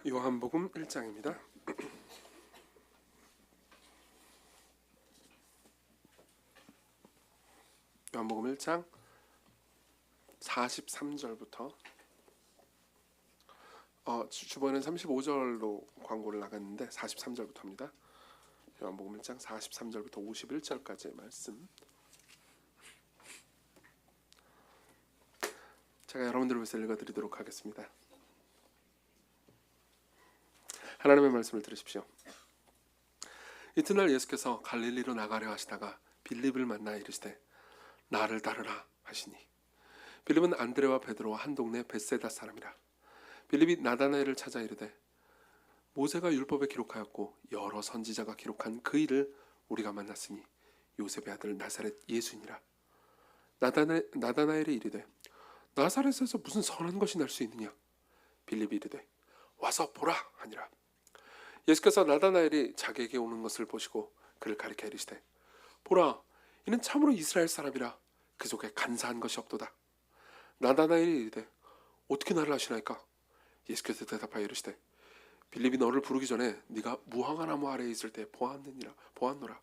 요한복음 1장입니다. 요한복음 1장 43절부터 주번엔 35절로 광고를 나갔는데 43절부터입니다. 요한복음 1장 43절부터 51절까지의 말씀, 제가 여러분들을 위해서 읽어드리도록 하겠습니다. 하나님의 말씀을 들으십시오. 이튿날 예수께서 갈릴리로 나가려 하시다가 빌립을 만나 이르시되 나를 따르라 하시니, 빌립은 안드레와 베드로와 한 동네 벳세다 사람이라. 빌립이 나다나엘을 찾아 이르되 모세가 율법에 기록하였고 여러 선지자가 기록한 그 일을 우리가 만났으니 요셉의 아들 나사렛 예수니라. 나다나엘이 이르되 나사렛에서 무슨 선한 것이 날 수 있느냐? 빌립이 이르되 와서 보라 하니라. 예수께서 나다나엘이 자기에게 오는 것을 보시고 그를 가리켜 이르시되 보라, 이는 참으로 이스라엘 사람이라 그 속에 간사한 것이 없도다. 나다나엘이 이르되 어떻게 나를 아시나이까? 예수께서 대답하여 이르시되 빌립이 너를 부르기 전에 네가 무화과 나무 아래에 있을 때 보았노라.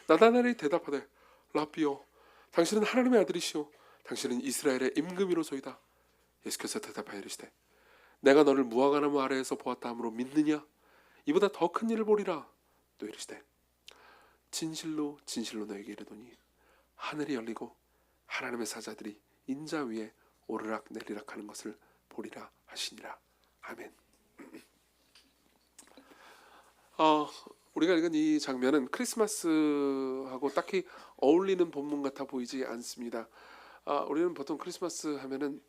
나다나엘이 대답하되 라비요, 당신은 하나님의 아들이시오, 당신은 이스라엘의 임금이로소이다. 예수께서 대답하여 이르시되 내가 너를 무화과 나무 아래에서 보았다 함으로 믿느냐? 이보다 더 큰 일을 보리라. 또 이르시되 진실로 진실로 너에게 이르노니 하늘이 열리고 하나님의 사자들이 인자 위에 오르락 내리락 하는 것을 보리라 하시니라. 아멘. 우리가 읽은 이 장면은 크리스마스하고 딱히 어울리는 본문 같아 보이지 않습니다. 우리는 보통 크리스마스 하면은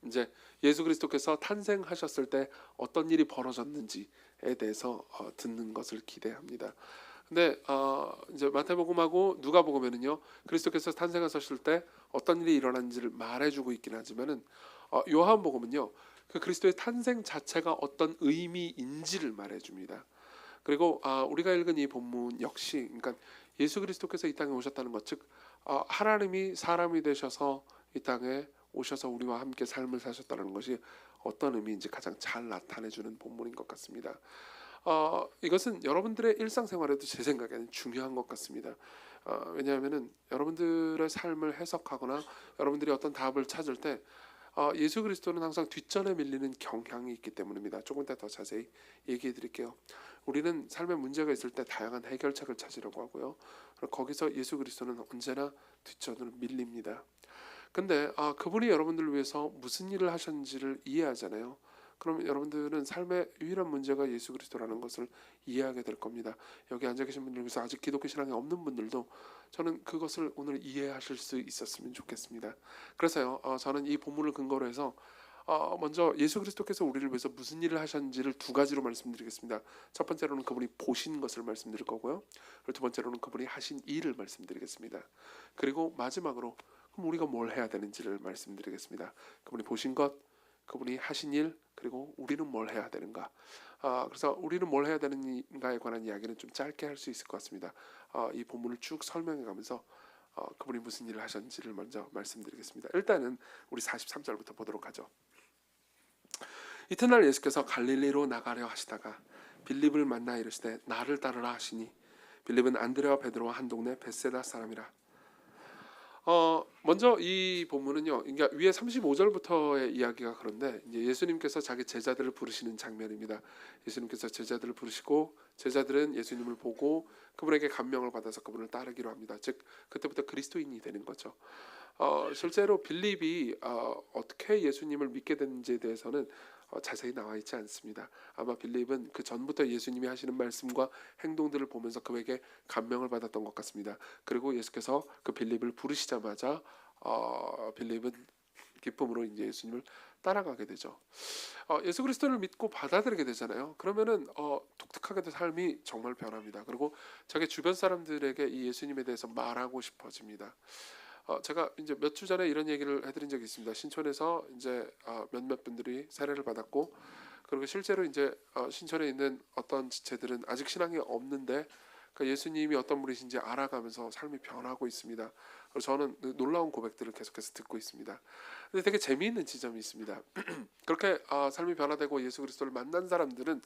이제 예수 그리스도께서 탄생하셨을 때 어떤 일이 벌어졌는지에 대해서 듣는 것을 기대합니다. 근데 이제 마태복음하고 누가복음에는요, 그리스도께서 탄생하셨을 때 어떤 일이 일어난지를 말해주고 있긴 하지만은 요한복음은요, 그 그리스도의 탄생 자체가 어떤 의미인지를 말해줍니다. 그리고 우리가 읽은 이 본문 역시, 그러니까 예수 그리스도께서 이 땅에 오셨다는 것, 즉 하나님이 사람이 되셔서 이 땅에 오셔서 우리와 함께 삶을 사셨다는 것이 어떤 의미인지 가장 잘 나타내주는 본문인 것 같습니다. 이것은 여러분들의 일상생활에도 제 생각에는 중요한 것 같습니다. 왜냐하면은 여러분들의 삶을 해석하거나 여러분들이 어떤 답을 찾을 때 예수 그리스도는 항상 뒷전에 밀리는 경향이 있기 때문입니다. 조금 더 자세히 얘기해 드릴게요. 우리는 삶에 문제가 있을 때 다양한 해결책을 찾으려고 하고요. 거기서 예수 그리스도는 언제나 뒷전으로 밀립니다. 근데 그분이 여러분들을 위해서 무슨 일을 하셨는지를 이해하잖아요. 그럼 여러분들은 삶의 유일한 문제가 예수 그리스도라는 것을 이해하게 될 겁니다. 여기 앉아 계신 분들 중에서 아직 기독교 신앙이 없는 분들도 저는 그것을 오늘 이해하실 수 있었으면 좋겠습니다. 그래서요, 저는 이 본문을 근거로 해서 먼저 예수 그리스도께서 우리를 위해서 무슨 일을 하셨는지를 두 가지로 말씀드리겠습니다. 첫 번째로는 그분이 보신 것을 말씀드릴 거고요. 그리고 두 번째로는 그분이 하신 일을 말씀드리겠습니다. 그리고 마지막으로 그럼 우리가 뭘 해야 되는지를 말씀드리겠습니다. 그분이 보신 것, 그분이 하신 일, 그리고 우리는 뭘 해야 되는가. 그래서 우리는 뭘 해야 되는가에 관한 이야기는 좀 짧게 할 수 있을 것 같습니다. 이 본문을 쭉 설명해가면서 그분이 무슨 일을 하셨는지를 먼저 말씀드리겠습니다. 일단은 우리 43절부터 보도록 하죠. 이튿날 예수께서 갈릴리로 나가려 하시다가 빌립을 만나 이르시되 나를 따르라 하시니, 빌립은 안드레와 베드로와 한 동네 벳세다 사람이라. 먼저 이 본문은요, 그러니까 위에 35절부터의 이야기가 그런데 이제 예수님께서 자기 제자들을 부르시는 장면입니다. 예수님께서 제자들을 부르시고 제자들은 예수님을 보고 그분에게 감명을 받아서 그분을 따르기로 합니다. 즉 그때부터 그리스도인이 되는 거죠. 실제로 빌립이 어떻게 예수님을 믿게 됐는지에 대해서는 자세히 나와 있지 않습니다. 아마 빌립은 그 전부터 예수님이 하시는 말씀과 행동들을 보면서 그에게 감명을 받았던 것 같습니다. 그리고 예수께서 그 빌립을 부르시자마자 빌립은 기쁨으로 이제 예수님을 따라가게 되죠. 예수 그리스도를 믿고 받아들이게 되잖아요. 그러면은 독특하게도 삶이 정말 변합니다. 그리고 자기 주변 사람들에게 이 예수님에 대해서 말하고 싶어집니다. 제가 이제 몇 주 전에 이런 얘기를 해드린 적이 있습니다. 신촌에서 이제 몇몇 분들이 세례를 받았고, 그리고 실제로 이제 신촌에 있는 어떤 지체들은 아직 신앙이 없는데 그 예수님이 어떤 분이신지 알아가면서 삶이 변하고 있습니다. 그리고 저는 놀라운 고백들을 계속해서 듣고 있습니다. 근데 되게 재미있는 지점이 있습니다. 그렇게 삶이 변화되고 예수 그리스도를 만난 사람들은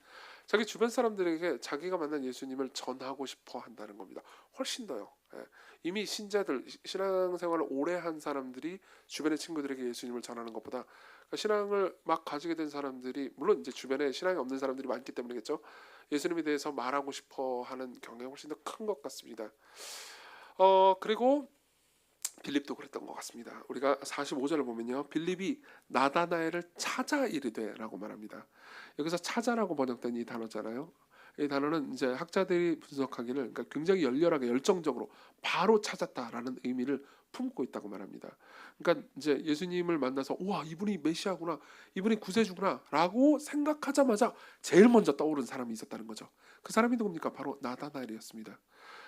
자기 주변 사람들에게 자기가 만난 예수님을 전하고 싶어 한다는 겁니다. 훨씬 더요. 예. 이미 신자들, 신앙생활을 오래 한 사람들이 주변의 친구들에게 예수님을 전하는 것보다, 그러니까 신앙을 막 가지게 된 사람들이, 물론 이제 주변에 신앙이 없는 사람들이 많기 때문이겠죠. 예수님에 대해서 말하고 싶어 하는 경향이 훨씬 더 큰 것 같습니다. 그리고 빌립도 그랬던 것 같습니다. 우리가 45절을 보면요, 빌립이 나다나엘을 찾아 이르되라고 말합니다. 여기서 찾아라고 번역된 이 단어잖아요. 이 단어는 이제 학자들이 분석하기를, 그러니까 굉장히 열렬하게 열정적으로 바로 찾았다라는 의미를 품고 있다고 말합니다. 그러니까 이제 예수님을 만나서 와, 이분이 메시아구나, 이분이 구세주구나라고 생각하자마자 제일 먼저 떠오른 사람이 있었다는 거죠. 그 사람이 누굽니까? 바로 나다나엘이었습니다.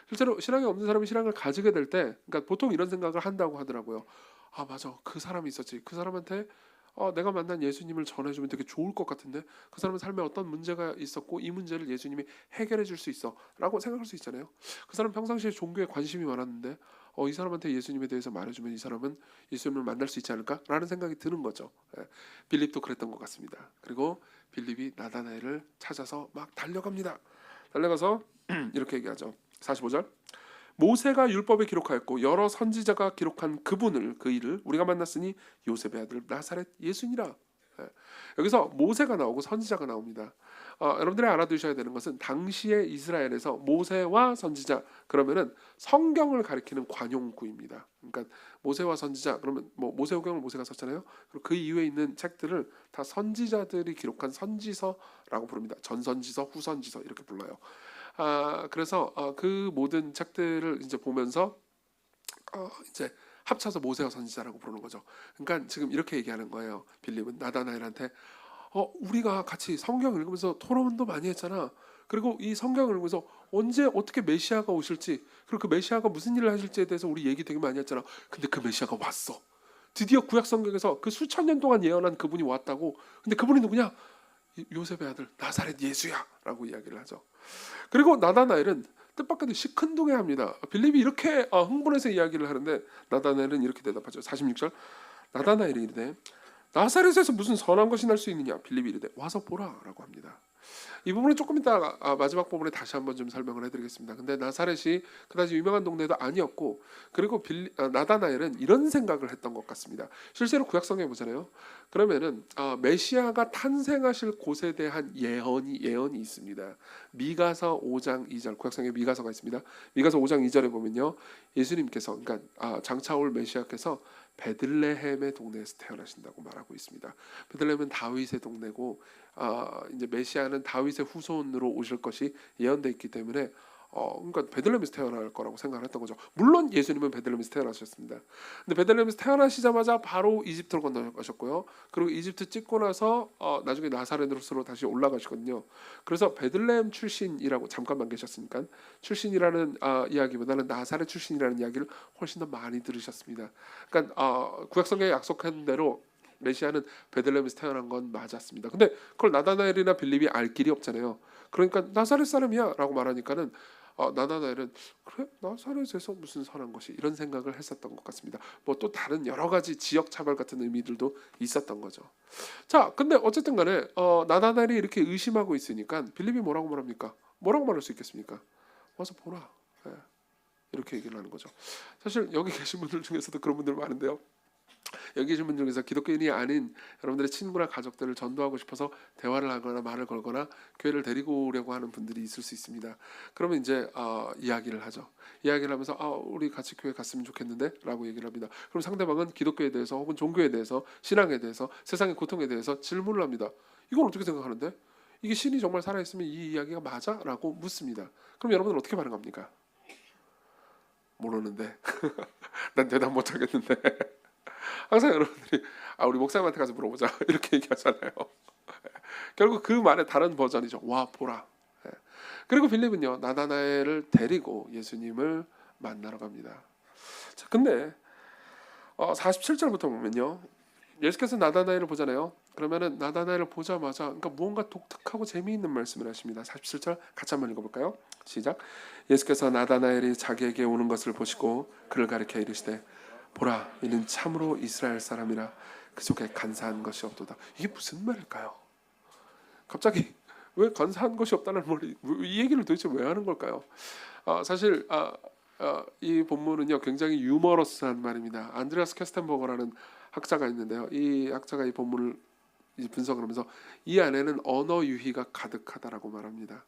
실제로 신앙이 없는 사람이 신앙을 가지게 될 때, 그러니까 보통 이런 생각을 한다고 하더라고요. 아, 맞아, 그 사람이 있었지. 그 사람한테 내가 만난 예수님을 전해주면 되게 좋을 것 같은데, 그 사람은 삶에 어떤 문제가 있었고 이 문제를 예수님이 해결해 줄 수 있어 라고 생각할 수 있잖아요. 그 사람 평상시에 종교에 관심이 많았는데 이 사람한테 예수님에 대해서 말해주면 이 사람은 예수님을 만날 수 있지 않을까 라는 생각이 드는 거죠. 예, 빌립도 그랬던 것 같습니다. 그리고 빌립이 나다나엘을 찾아서 막 달려갑니다. 달려가서 이렇게 얘기하죠. 45절, 모세가 율법에 기록하였고 여러 선지자가 기록한 그분을, 그 일을 우리가 만났으니 요셉의 아들 나사렛 예수니라. 예. 여기서 모세가 나오고 선지자가 나옵니다. 여러분들이 알아두셔야 되는 것은, 당시에 이스라엘에서 모세와 선지자 그러면은 성경을 가리키는 관용구입니다. 그러니까 모세와 선지자 그러면 뭐 모세오경을 모세가 썼잖아요. 그리고 그 이후에 있는 책들을 다 선지자들이 기록한 선지서라고 부릅니다. 전선지서, 후선지서 이렇게 불러요. 그래서 그 모든 책들을 이제 보면서 이제 합쳐서 모세와 선지자라고 부르는 거죠. 그러니까 지금 이렇게 얘기하는 거예요. 빌립은 나다나엘한테 우리가 같이 성경 읽으면서 토론도 많이 했잖아. 그리고 이 성경을 읽으면서 언제 어떻게 메시아가 오실지, 그리고 그 메시아가 무슨 일을 하실지에 대해서 우리 얘기 되게 많이 했잖아. 근데 그 메시아가 왔어. 드디어 구약 성경에서 그 수천 년 동안 예언한 그분이 왔다고. 근데 그분이 누구냐? 요셉의 아들 나사렛 예수야 라고 이야기를 하죠. 그리고 나다나엘은 뜻밖에도 시큰둥해합니다. 빌립이 이렇게 흥분해서 이야기를 하는데 나다나엘은 이렇게 대답하죠. 46절, 나다나엘이 이르되 나사렛에서 무슨 선한 것이 날 수 있느냐? 빌립이 이르되 와서 보라 라고 합니다. 이 부분은 조금 이따 마지막 부분에 다시 한번 좀 설명을 해드리겠습니다. 근데 나사렛이 그다지 유명한 동네도 아니었고, 그리고 나다나엘은 이런 생각을 했던 것 같습니다. 실제로 구약성경에 보잖아요. 그러면은 메시아가 탄생하실 곳에 대한 예언이 있습니다. 미가서 5장 2절, 구약성경에 미가서가 있습니다. 미가서 5장 2절에 보면요, 예수님께서, 그러니까 장차 올 메시아께서 베들레헴의 동네에서 태어나신다고 말하고 있습니다. 베들레헴은 다윗의 동네고 이제 메시아는 다윗의 후손으로 오실 것이 예언돼 있기 때문에 그러니까 베들레헴에서 태어날 거라고 생각을 했던 거죠. 물론 예수님은 베들레헴에서 태어나셨습니다. 근데 베들레헴에서 태어나시자마자 바로 이집트로 건너가셨고요. 그리고 이집트 찍고 나서 나중에 나사렛으로 다시 올라가시거든요. 그래서 베들레헴 출신이라고 잠깐만 계셨으니까 출신이라는 이야기보다는 나사렛 출신이라는 이야기를 훨씬 더 많이 들으셨습니다. 그러니까 구약성경에 약속한 대로 메시아는 베들레헴에서 태어난 건 맞았습니다. 근데 그걸 나다나엘이나 빌립이 알 길이 없잖아요. 그러니까 나사렛 사람이야 라고 말하니까는 나다나엘은 그래? 나사렛에서 무슨 선한 것이, 이런 생각을 했었던 것 같습니다. 뭐 또 다른 여러 가지 지역 차별 같은 의미들도 있었던 거죠. 자, 근데 어쨌든 간에 나다나엘이 이렇게 의심하고 있으니까 빌립이 뭐라고 말합니까? 뭐라고 말할 수 있겠습니까? 와서 보라. 예, 이렇게 얘기를 하는 거죠. 사실 여기 계신 분들 중에서도 그런 분들 많은데요. 여기 계신 분들 중에서 기독교인이 아닌 여러분들의 친구나 가족들을 전도하고 싶어서 대화를 하거나 말을 걸거나 교회를 데리고 오려고 하는 분들이 있을 수 있습니다. 그러면 이제 이야기를 하죠. 이야기를 하면서 우리 같이 교회 갔으면 좋겠는데 라고 얘기를 합니다. 그럼 상대방은 기독교에 대해서 혹은 종교에 대해서, 신앙에 대해서, 세상의 고통에 대해서 질문을 합니다. 이걸 어떻게 생각하는데? 이게 신이 정말 살아있으면 이 이야기가 맞아? 라고 묻습니다. 그럼 여러분은 어떻게 반응합니까? 모르는데 난 대답 못하겠는데 항상 여러분들이 우리 목사님한테 가서 물어보자 이렇게 얘기하잖아요. 결국 그 말의 다른 버전이죠. 와 보라. 그리고 빌립은요, 나다나엘을 데리고 예수님을 만나러 갑니다. 자, 근데 47절부터 보면요, 예수께서 나다나엘을 보잖아요. 그러면은 나다나엘을 보자마자 그러니까 무언가 독특하고 재미있는 말씀을 하십니다. 47절 같이 한번 읽어볼까요? 시작. 예수께서 나다나엘이 자기에게 오는 것을 보시고 그를 가리켜 이르시되 보라 이는 참으로 이스라엘 사람이라 그 속에 간사한 것이 없도다. 이게 무슨 말일까요? 갑자기 왜 간사한 것이 없다는 이 얘기를 도대체 왜 하는 걸까요? 사실 이 본문은요 굉장히 유머러스한 말입니다. 안드레아스 캐스텐버거라는 학자가 있는데요. 이 학자가 이 본문을 분석을 하면서 이 안에는 언어 유희가 가득하다라고 말합니다.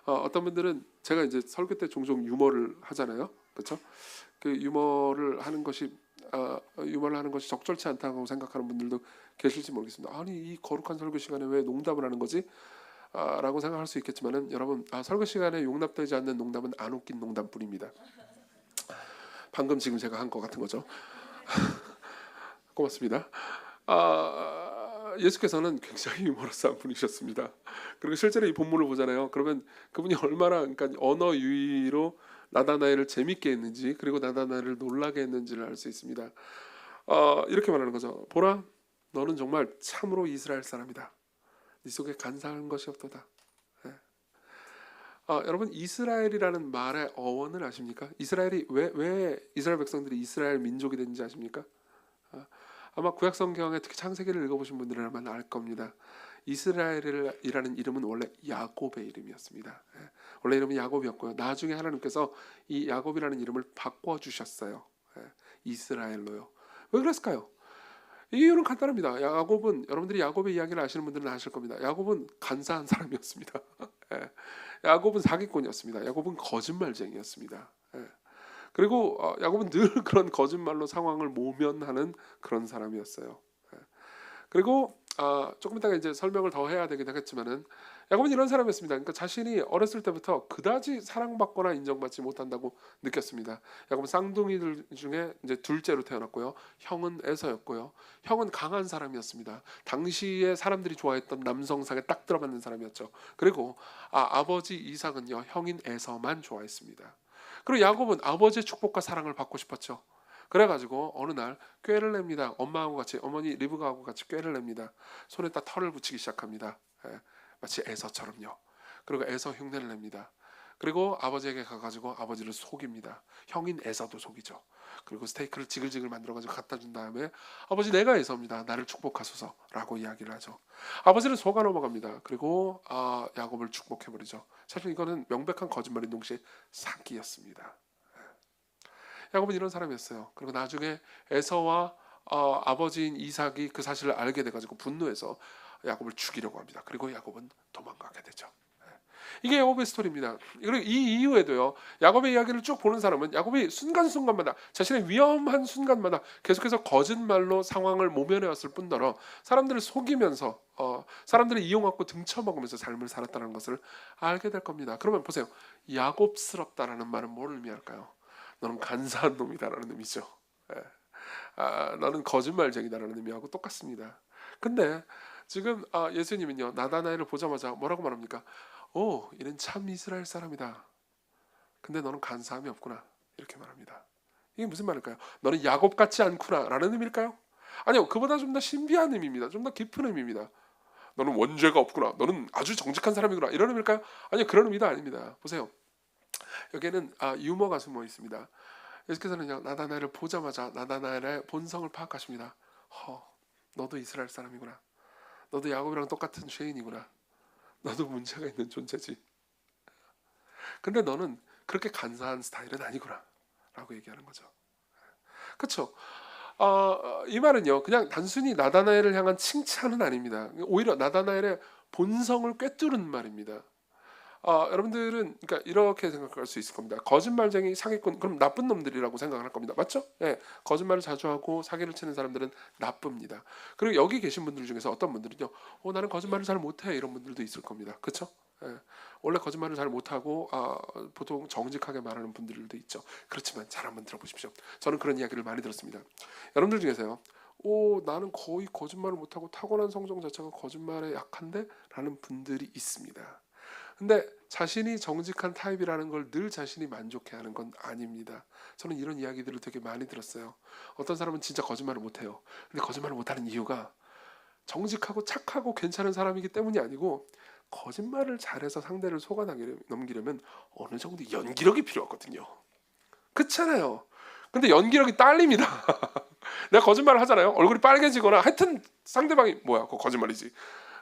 어떤 분들은 제가 이제 설교 때 종종 유머를 하잖아요, 그렇죠? 그 유머를 하는 것이 적절치 않다고 생각하는 분들도 계실지 모르겠습니다. 아니 이 거룩한 설교 시간에 왜 농담을 하는 거지? 라고 생각할 수 있겠지만은 여러분 설교 시간에 용납되지 않는 농담은 안 웃긴 농담뿐입니다. 방금 지금 제가 한 것 같은 거죠. 고맙습니다. 예수께서는 굉장히 유머러스한 분이셨습니다. 그리고 실제로 이 본문을 보잖아요. 그러면 그분이 얼마나 그러니까 언어 유희로 나다나엘을 재밌게 했는지 그리고 나다나엘을 놀라게 했는지를 알 수 있습니다. 이렇게 말하는 거죠. 보라, 너는 정말 참으로 이스라엘 사람이다. 네 속에 간사한 것이 없도다. 네. 여러분 이스라엘이라는 말의 어원을 아십니까? 이스라엘이 왜 이스라엘 백성들이 이스라엘 민족이 된지 아십니까? 아마 구약 성경에 특히 창세기를 읽어보신 분들은 알 겁니다. 이스라엘이라는 이름은 원래 야곱의 이름이었습니다. 원래 이름은 야곱이었고요. 나중에 하나님께서 이 야곱이라는 이름을 바꿔주셨어요. 이스라엘로요. 왜 그랬을까요? 이유는 간단합니다. 야곱은 여러분들이 야곱의 이야기를 아시는 분들은 아실 겁니다. 야곱은 간사한 사람이었습니다. 야곱은 사기꾼이었습니다. 야곱은 거짓말쟁이였습니다. 그리고 야곱은 늘 그런 거짓말로 상황을 모면하는 그런 사람이었어요. 그리고 조금 이따가 이제 설명을 더 해야 되긴 하겠지만은 야곱은 이런 사람이었습니다. 그러니까 자신이 어렸을 때부터 그다지 사랑받거나 인정받지 못한다고 느꼈습니다. 야곱은 쌍둥이들 중에 이제 둘째로 태어났고요. 형은 에서였고요. 형은 강한 사람이었습니다. 당시에 사람들이 좋아했던 남성상에 딱 들어맞는 사람이었죠. 그리고 아버지 이삭은요 형인 에서만 좋아했습니다. 그리고 야곱은 아버지의 축복과 사랑을 받고 싶었죠. 그래가지고 어느 날 꾀를 냅니다. 엄마하고 같이 어머니 리브가하고 같이 꾀를 냅니다. 손에다 털을 붙이기 시작합니다. 마치 에서처럼요. 그리고 에서 흉내를 냅니다. 그리고 아버지에게 가가지고 아버지를 속입니다. 형인 에서도 속이죠. 그리고 스테이크를 지글지글 만들어가지고 갖다 준 다음에 아버지 내가 에서입니다. 나를 축복하소서라고 이야기를 하죠. 아버지는 속아 넘어갑니다. 그리고 야곱을 축복해버리죠. 사실 이거는 명백한 거짓말인 동시에 사기였습니다. 야곱은 이런 사람이었어요. 그리고 나중에 에서와 아버지인 이삭이 그 사실을 알게 돼가지고 분노해서 야곱을 죽이려고 합니다. 그리고 야곱은 도망가게 되죠. 이게 야곱의 스토리입니다. 그리고 이 이후에도요. 야곱의 이야기를 쭉 보는 사람은 야곱이 순간순간마다 자신의 위험한 순간마다 계속해서 거짓말로 상황을 모면해왔을 뿐더러 사람들을 속이면서 사람들을 이용하고 등쳐먹으면서 삶을 살았다는 것을 알게 될 겁니다. 그러면 보세요. 야곱스럽다라는 말은 뭘 의미할까요? 너는 간사한 놈이다라는 의미죠. 너는 거짓말쟁이다라는 의미하고 똑같습니다. 근데 지금 예수님은요. 나다나엘을 보자마자 뭐라고 말합니까? 오, 이는 참 이스라엘 사람이다. 근데 너는 간사함이 없구나. 이렇게 말합니다. 이게 무슨 말일까요? 너는 야곱 같지 않구나 라는 의미일까요? 아니요. 그보다 좀 더 신비한 의미입니다. 좀 더 깊은 의미입니다. 너는 원죄가 없구나. 너는 아주 정직한 사람이구나. 이런 의미일까요? 아니요. 그런 의미도 아닙니다. 보세요. 여기에는 유머가 숨어 있습니다. 예수께서는요. 나다나엘을 보자마자 나다나엘의 본성을 파악하십니다. 너도 이스라엘 사람이구나. 너도 야곱이랑 똑같은 죄인이구나. 너도 문제가 있는 존재지. 근데 너는 그렇게 간사한 스타일은 아니구나 라고 얘기하는 거죠. 그렇죠? 이 말은요. 그냥 단순히 나다나엘을 향한 칭찬은 아닙니다. 오히려 나다나엘의 본성을 꿰뚫은 말입니다. 여러분들은 그러니까 이렇게 생각할 수 있을 겁니다. 거짓말쟁이, 사기꾼, 그럼 나쁜 놈들이라고 생각을 할 겁니다. 맞죠? 네, 거짓말을 자주 하고 사기를 치는 사람들은 나쁩니다. 그리고 여기 계신 분들 중에서 어떤 분들은요, 나는 거짓말을 잘 못해 이런 분들도 있을 겁니다. 그렇죠? 네, 원래 거짓말을 잘 못하고 보통 정직하게 말하는 분들도 있죠. 그렇지만 잘 한번 들어보십시오. 저는 그런 이야기를 많이 들었습니다. 여러분들 중에서요, 나는 거의 거짓말을 못하고 타고난 성정 자체가 거짓말에 약한데? 라는 분들이 있습니다. 근데 자신이 정직한 타입이라는 걸 늘 자신이 만족해하는 건 아닙니다. 저는 이런 이야기들을 되게 많이 들었어요. 어떤 사람은 진짜 거짓말을 못해요. 근데 거짓말을 못하는 이유가 정직하고 착하고 괜찮은 사람이기 때문이 아니고 거짓말을 잘해서 상대를 속아 넘기려면 어느 정도 연기력이 필요하거든요. 그렇잖아요. 근데 연기력이 딸립니다. 내가 거짓말을 하잖아요. 얼굴이 빨개지거나 하여튼 상대방이 뭐야 그거 거짓말이지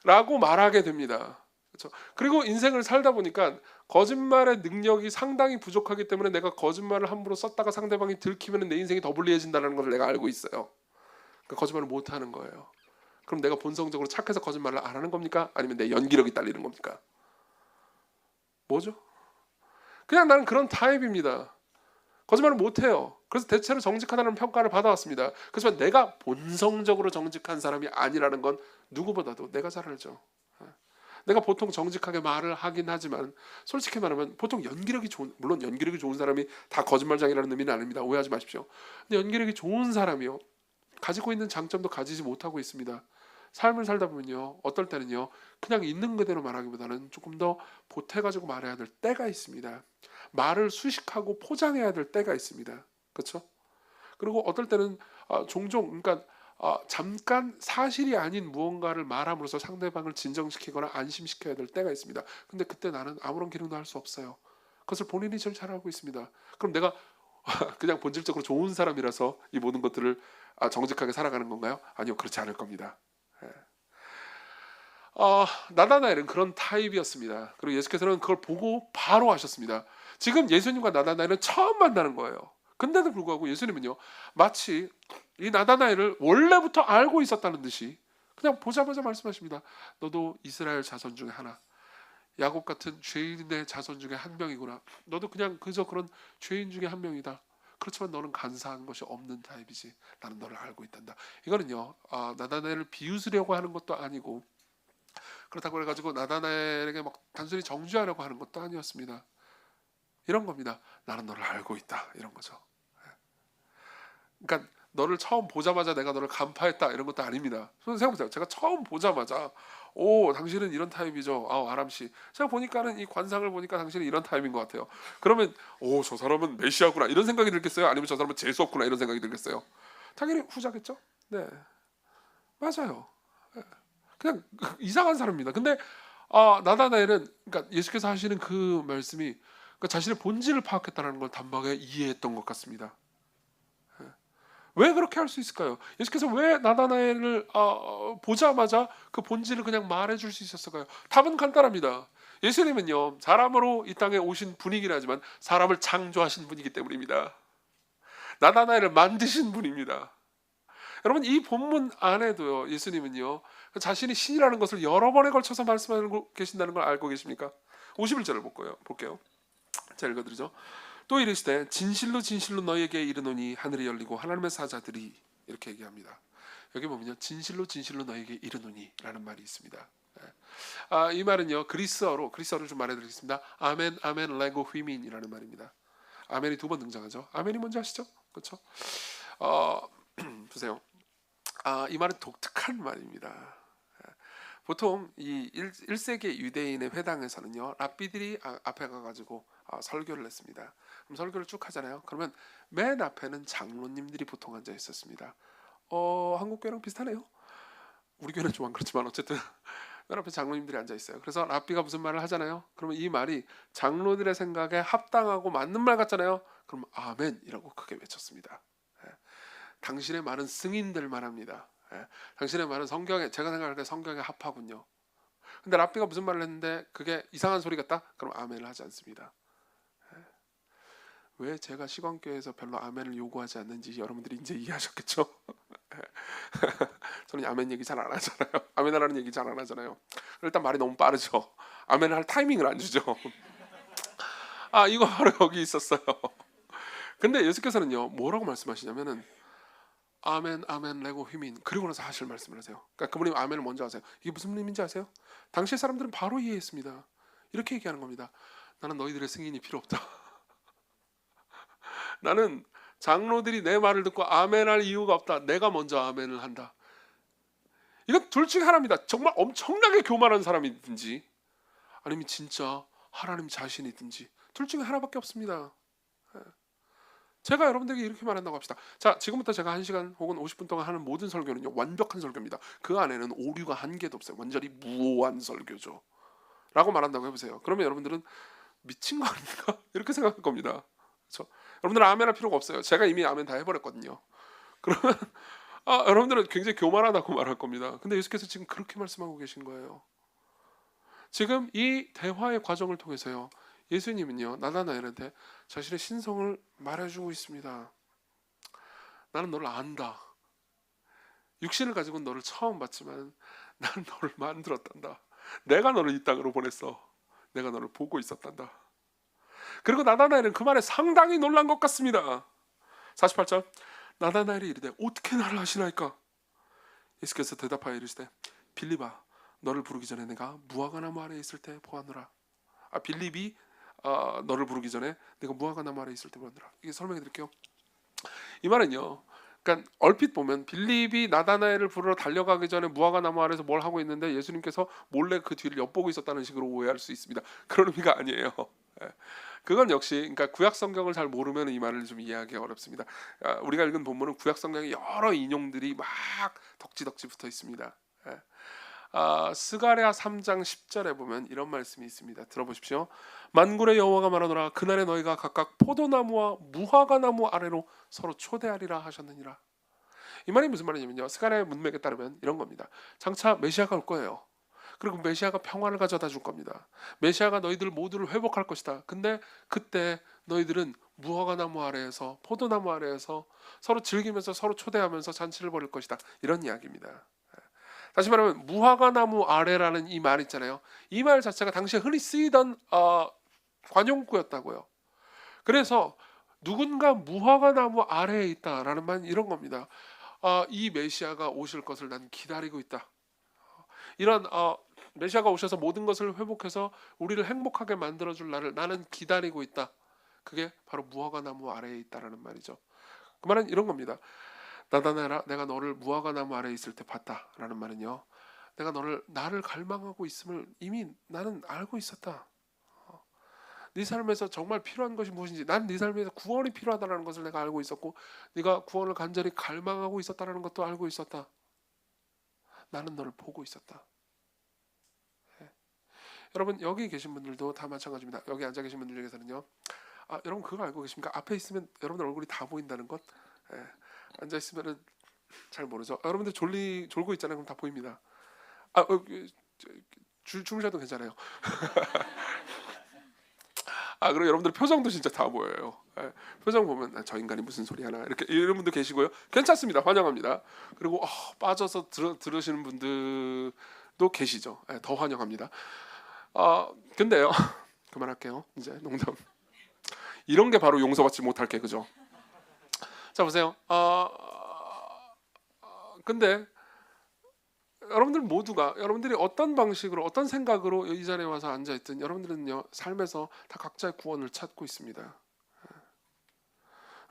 라고 말하게 됩니다. 그렇죠? 그리고 인생을 살다 보니까 거짓말의 능력이 상당히 부족하기 때문에 내가 거짓말을 함부로 썼다가 상대방이 들키면 내 인생이 더 불리해진다는 걸 내가 알고 있어요. 그러니까 거짓말을 못하는 거예요. 그럼 내가 본성적으로 착해서 거짓말을 안 하는 겁니까? 아니면 내 연기력이 딸리는 겁니까? 뭐죠? 그냥 나는 그런 타입입니다. 거짓말을 못해요. 그래서 대체로 정직하다는 평가를 받아왔습니다. 그렇지만 내가 본성적으로 정직한 사람이 아니라는 건 누구보다도 내가 잘 알죠. 내가 보통 정직하게 말을 하긴 하지만 솔직히 말하면 보통 연기력이 좋은, 물론 연기력이 좋은 사람이 다 거짓말장이라는 의미는 아닙니다. 오해하지 마십시오. 근데 연기력이 좋은 사람이요, 가지고 있는 장점도 가지지 못하고 있습니다. 삶을 살다 보면요, 어떨 때는요 그냥 있는 그대로 말하기보다는 조금 더 보태가지고 말해야 될 때가 있습니다. 말을 수식하고 포장해야 될 때가 있습니다. 그렇죠? 그리고 어떨 때는 종종 그러니까 잠깐 사실이 아닌 무언가를 말함으로써 상대방을 진정시키거나 안심시켜야 될 때가 있습니다. 근데 그때 나는 아무런 기능도 할 수 없어요. 그것을 본인이 제일 잘 알고 있습니다. 그럼 내가 그냥 본질적으로 좋은 사람이라서 이 모든 것들을 정직하게 살아가는 건가요? 아니요, 그렇지 않을 겁니다. 나다나엘은 그런 타입이었습니다. 그리고 예수께서는 그걸 보고 바로 하셨습니다. 지금 예수님과 나다나엘은 처음 만나는 거예요. 근데도 불구하고 예수님은요 마치 이 나다나엘을 원래부터 알고 있었다는 듯이 그냥 보자마자 말씀하십니다. 너도 이스라엘 자손 중에 하나, 야곱 같은 죄인의 자손 중에 한 명이구나. 너도 그냥 그저 그런 죄인 중에 한 명이다. 그렇지만 너는 간사한 것이 없는 타입이지. 나는 너를 알고 있단다. 이거는요 나다나엘을 비웃으려고 하는 것도 아니고, 그렇다고 해가지고 나다나엘에게 막 단순히 정죄하려고 하는 것도 아니었습니다. 이런 겁니다. 나는 너를 알고 있다, 이런 거죠. 그러니까 너를 처음 보자마자 내가 너를 간파했다, 이런 것도 아닙니다. 생각해보세요. 제가 처음 보자마자 당신은 이런 타입이죠. 아람씨, 제가 보니까는 이 관상을 보니까 당신은 이런 타입인 것 같아요. 그러면 저 사람은 메시아구나 이런 생각이 들겠어요? 아니면 저 사람은 재수 없구나 이런 생각이 들겠어요? 당연히 후자겠죠. 네, 맞아요. 그냥 이상한 사람입니다. 근데 나다나엘은 그러니까 예수께서 하시는 그 말씀이 그러니까 자신의 본질을 파악했다는 걸 단박에 이해했던 것 같습니다. 왜 그렇게 할 수 있을까요? 예수께서 왜 나다나엘을 보자마자 그 본질을 그냥 말해줄 수 있었을까요? 답은 간단합니다. 예수님은요 사람으로 이 땅에 오신 분이긴 하지만 사람을 창조하신 분이기 때문입니다. 나다나엘을 만드신 분입니다. 여러분, 이 본문 안에도요 예수님은요 자신이 신이라는 것을 여러 번에 걸쳐서 말씀하고 계신다는 걸 알고 계십니까? 51절을 볼게요. 자, 읽어드리죠. 또 이르시되 진실로 진실로 너희에게 이르노니 하늘이 열리고 하나님의 사자들이, 이렇게 얘기합니다. 여기 보면요 진실로 진실로 너희에게 이르노니 라는 말이 있습니다. 이 말은요 그리스어를 좀 말해드리겠습니다. 아멘 아멘 레고 휘민이라는 말입니다. 아멘이 두 번 등장하죠. 아멘이 뭔지 아시죠? 그렇죠? 보세요. 이 말은 독특한 말입니다. 보통 이 1세기 유대인의 회당에서는요 랍비들이 앞에 가가지고 설교를 했습니다. 그럼 설교를 쭉 하잖아요. 그러면 맨 앞에는 장로님들이 보통 앉아 있었습니다. 한국 교회랑 비슷하네요. 우리 교회는 좀 안 그렇지만 어쨌든 맨 앞에 장로님들이 앉아 있어요. 그래서 랍비가 무슨 말을 하잖아요. 그러면 이 말이 장로들의 생각에 합당하고 맞는 말 같잖아요. 그럼 아멘이라고 크게 외쳤습니다. 당신의 말은 승인될 만합니다. 당신의 말은 성경에, 제가 생각할 때 성경에 합하군요. 근데 랍비가 무슨 말을 했는데 그게 이상한 소리 같다? 그럼 아멘을 하지 않습니다. 왜 제가 시광교회에서 별로 아멘을 요구하지 않는지 여러분들이 이제 이해하셨겠죠? 저는 아멘 얘기 잘 안 하잖아요. 아멘하라는 얘기 잘 안 하잖아요. 일단 말이 너무 빠르죠. 아멘을 할 타이밍을 안 주죠. 이거 바로 여기 있었어요. 근데 예수께서는요 뭐라고 말씀하시냐면은 아멘 아멘 레고 휘민, 그리고 나서 하실 말씀을 하세요. 그러니까 그분이 아멘을 먼저 하세요. 이게 무슨 의미인지 아세요? 당시 사람들은 바로 이해했습니다. 이렇게 얘기하는 겁니다. 나는 너희들의 승인이 필요 없다. 나는 장로들이 내 말을 듣고 아멘할 이유가 없다. 내가 먼저 아멘을 한다. 이건 둘 중에 하나입니다. 정말 엄청나게 교만한 사람이든지 아니면 진짜 하나님 자신이든지 둘 중에 하나밖에 없습니다. 제가 여러분들에게 이렇게 말한다고 합시다. 자, 지금부터 제가 1시간 혹은 50분 동안 하는 모든 설교는요, 완벽한 설교입니다. 그 안에는 오류가 한 개도 없어요. 완전히 무오한 설교죠. 라고 말한다고 해보세요. 그러면 여러분들은 미친 거 아닌가? 이렇게 생각할 겁니다. 그렇죠? 여러분들은 아멘 할 필요가 없어요. 제가 이미 아멘 다 해버렸거든요. 그러면 여러분들은 굉장히 교만하다고 말할 겁니다. 근데 예수께서 지금 그렇게 말씀하고 계신 거예요. 지금 이 대화의 과정을 통해서요, 예수님은요, 나다나엘한테 자신의 신성을 말해주고 있습니다. 나는 너를 안다. 육신을 가지고는 너를 처음 봤지만 나는 너를 만들었단다. 내가 너를 이 땅으로 보냈어. 내가 너를 보고 있었단다. 그리고 나다나엘은 그 말에 상당히 놀란 것 같습니다. 48절, 나다나엘이 이르되 어떻게 나를 아시나이까? 예수께서 대답하여 이르시되 빌립아, 너를 부르기 전에 내가 무화과나무 아래에 있을 때 보았노라. 빌립이 너를 부르기 전에 내가 무화과나무 아래에 있을 때 보았노라. 이게 설명해 드릴게요. 이 말은요, 그러니까 얼핏 보면 빌립이 나다나엘을 부르러 달려가기 전에 무화과나무 아래에서 뭘 하고 있는데 예수님께서 몰래 그 뒤를 엿보고 있었다는 식으로 오해할 수 있습니다. 그런 의미가 아니에요. 그건 역시, 그러니까 구약 성경을 잘 모르면 이 말을 좀 이해하기 어렵습니다. 우리가 읽은 본문은 구약 성경에 여러 인용들이 막 덕지덕지 붙어 있습니다. 스가랴 3장 10절에 보면 이런 말씀이 있습니다. 들어보십시오. 만군의 여호와가 말하노라, 그날에 너희가 각각 포도나무와 무화과나무 아래로 서로 초대하리라 하셨느니라. 이 말이 무슨 말이냐면요, 스가랴의 문맥에 따르면 이런 겁니다. 장차 메시아가 올 거예요. 그리고 메시아가 평화를 가져다 줄 겁니다. 메시아가 너희들 모두를 회복할 것이다. 근데 그때 너희들은 무화과나무 아래에서, 포도나무 아래에서 서로 즐기면서 서로 초대하면서 잔치를 벌일 것이다. 이런 이야기입니다. 다시 말하면 무화과나무 아래라는 이 말 있잖아요. 이 말 자체가 당시에 흔히 쓰이던 관용구였다고요. 그래서 누군가 무화과나무 아래에 있다라는 말, 이런 겁니다. 이 메시아가 오실 것을 난 기다리고 있다. 이런 메시아가 오셔서 모든 것을 회복해서 우리를 행복하게 만들어줄 날을 나는 기다리고 있다. 그게 바로 무화과나무 아래에 있다라는 말이죠. 그 말은 이런 겁니다. 나다나엘아, 내가 너를 무화과나무 아래에 있을 때 봤다라는 말은요, 내가 나를 갈망하고 있음을 이미 나는 알고 있었다. 네 삶에서 정말 필요한 것이 무엇인지, 난 네 삶에서 구원이 필요하다는 것을 내가 알고 있었고, 네가 구원을 간절히 갈망하고 있었다는 것도 알고 있었다. 나는 너를 보고 있었다. 예. 여러분, 여기 계신 분들도 다 마찬가지입니다. 여기 앉아 계신 분들 중에서는요, 여러분 그거 알고 계십니까? 앞에 있으면 여러분 얼굴이 다 보인다는 것. 예. 앉아 있으면은 잘 모르죠. 여러분들 졸고 있잖아요. 그럼 다 보입니다. 주무셔도 괜찮아요. 그리고 여러분들 표정도 진짜 다 보여요. 표정 보면 저 인간이 무슨 소리 하나, 이렇게 이런 분도 계시고요. 괜찮습니다. 환영합니다. 그리고 빠져서 들으시는 분들도 계시죠. 더 환영합니다. 근데요, 그만할게요. 이제 농담. 이런 게 바로 용서받지 못할 게, 그죠? 자, 보세요. 근데 여러분들 모두가, 여러분들이 어떤 방식으로 어떤 생각으로 이 자리에 와서 앉아있든 여러분들은요, 삶에서 다 각자의 구원을 찾고 있습니다.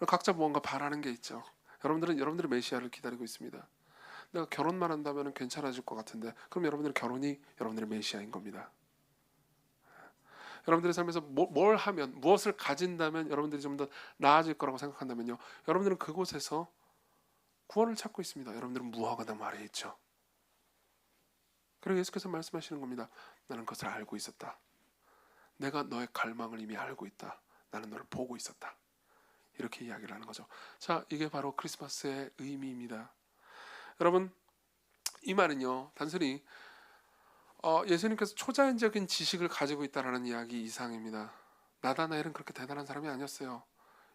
각자 무언가 바라는 게 있죠. 여러분들은 여러분들의 메시아를 기다리고 있습니다. 내가 결혼만 한다면 괜찮아질 것 같은데, 그럼 여러분들의 결혼이 여러분들의 메시아인 겁니다. 여러분들의 삶에서 뭘 하면, 무엇을 가진다면 여러분들이 좀 더 나아질 거라고 생각한다면요, 여러분들은 그곳에서 구원을 찾고 있습니다. 여러분들은 무화과나무 아래에 있죠. 그리고 예수께서 말씀하시는 겁니다. 나는 그것을 알고 있었다. 내가 너의 갈망을 이미 알고 있다. 나는 너를 보고 있었다. 이렇게 이야기를 하는 거죠. 자, 이게 바로 크리스마스의 의미입니다. 여러분, 이 말은요, 단순히 예수님께서 초자연적인 지식을 가지고 있다라는 이야기 이상입니다. 나다나엘은 그렇게 대단한 사람이 아니었어요.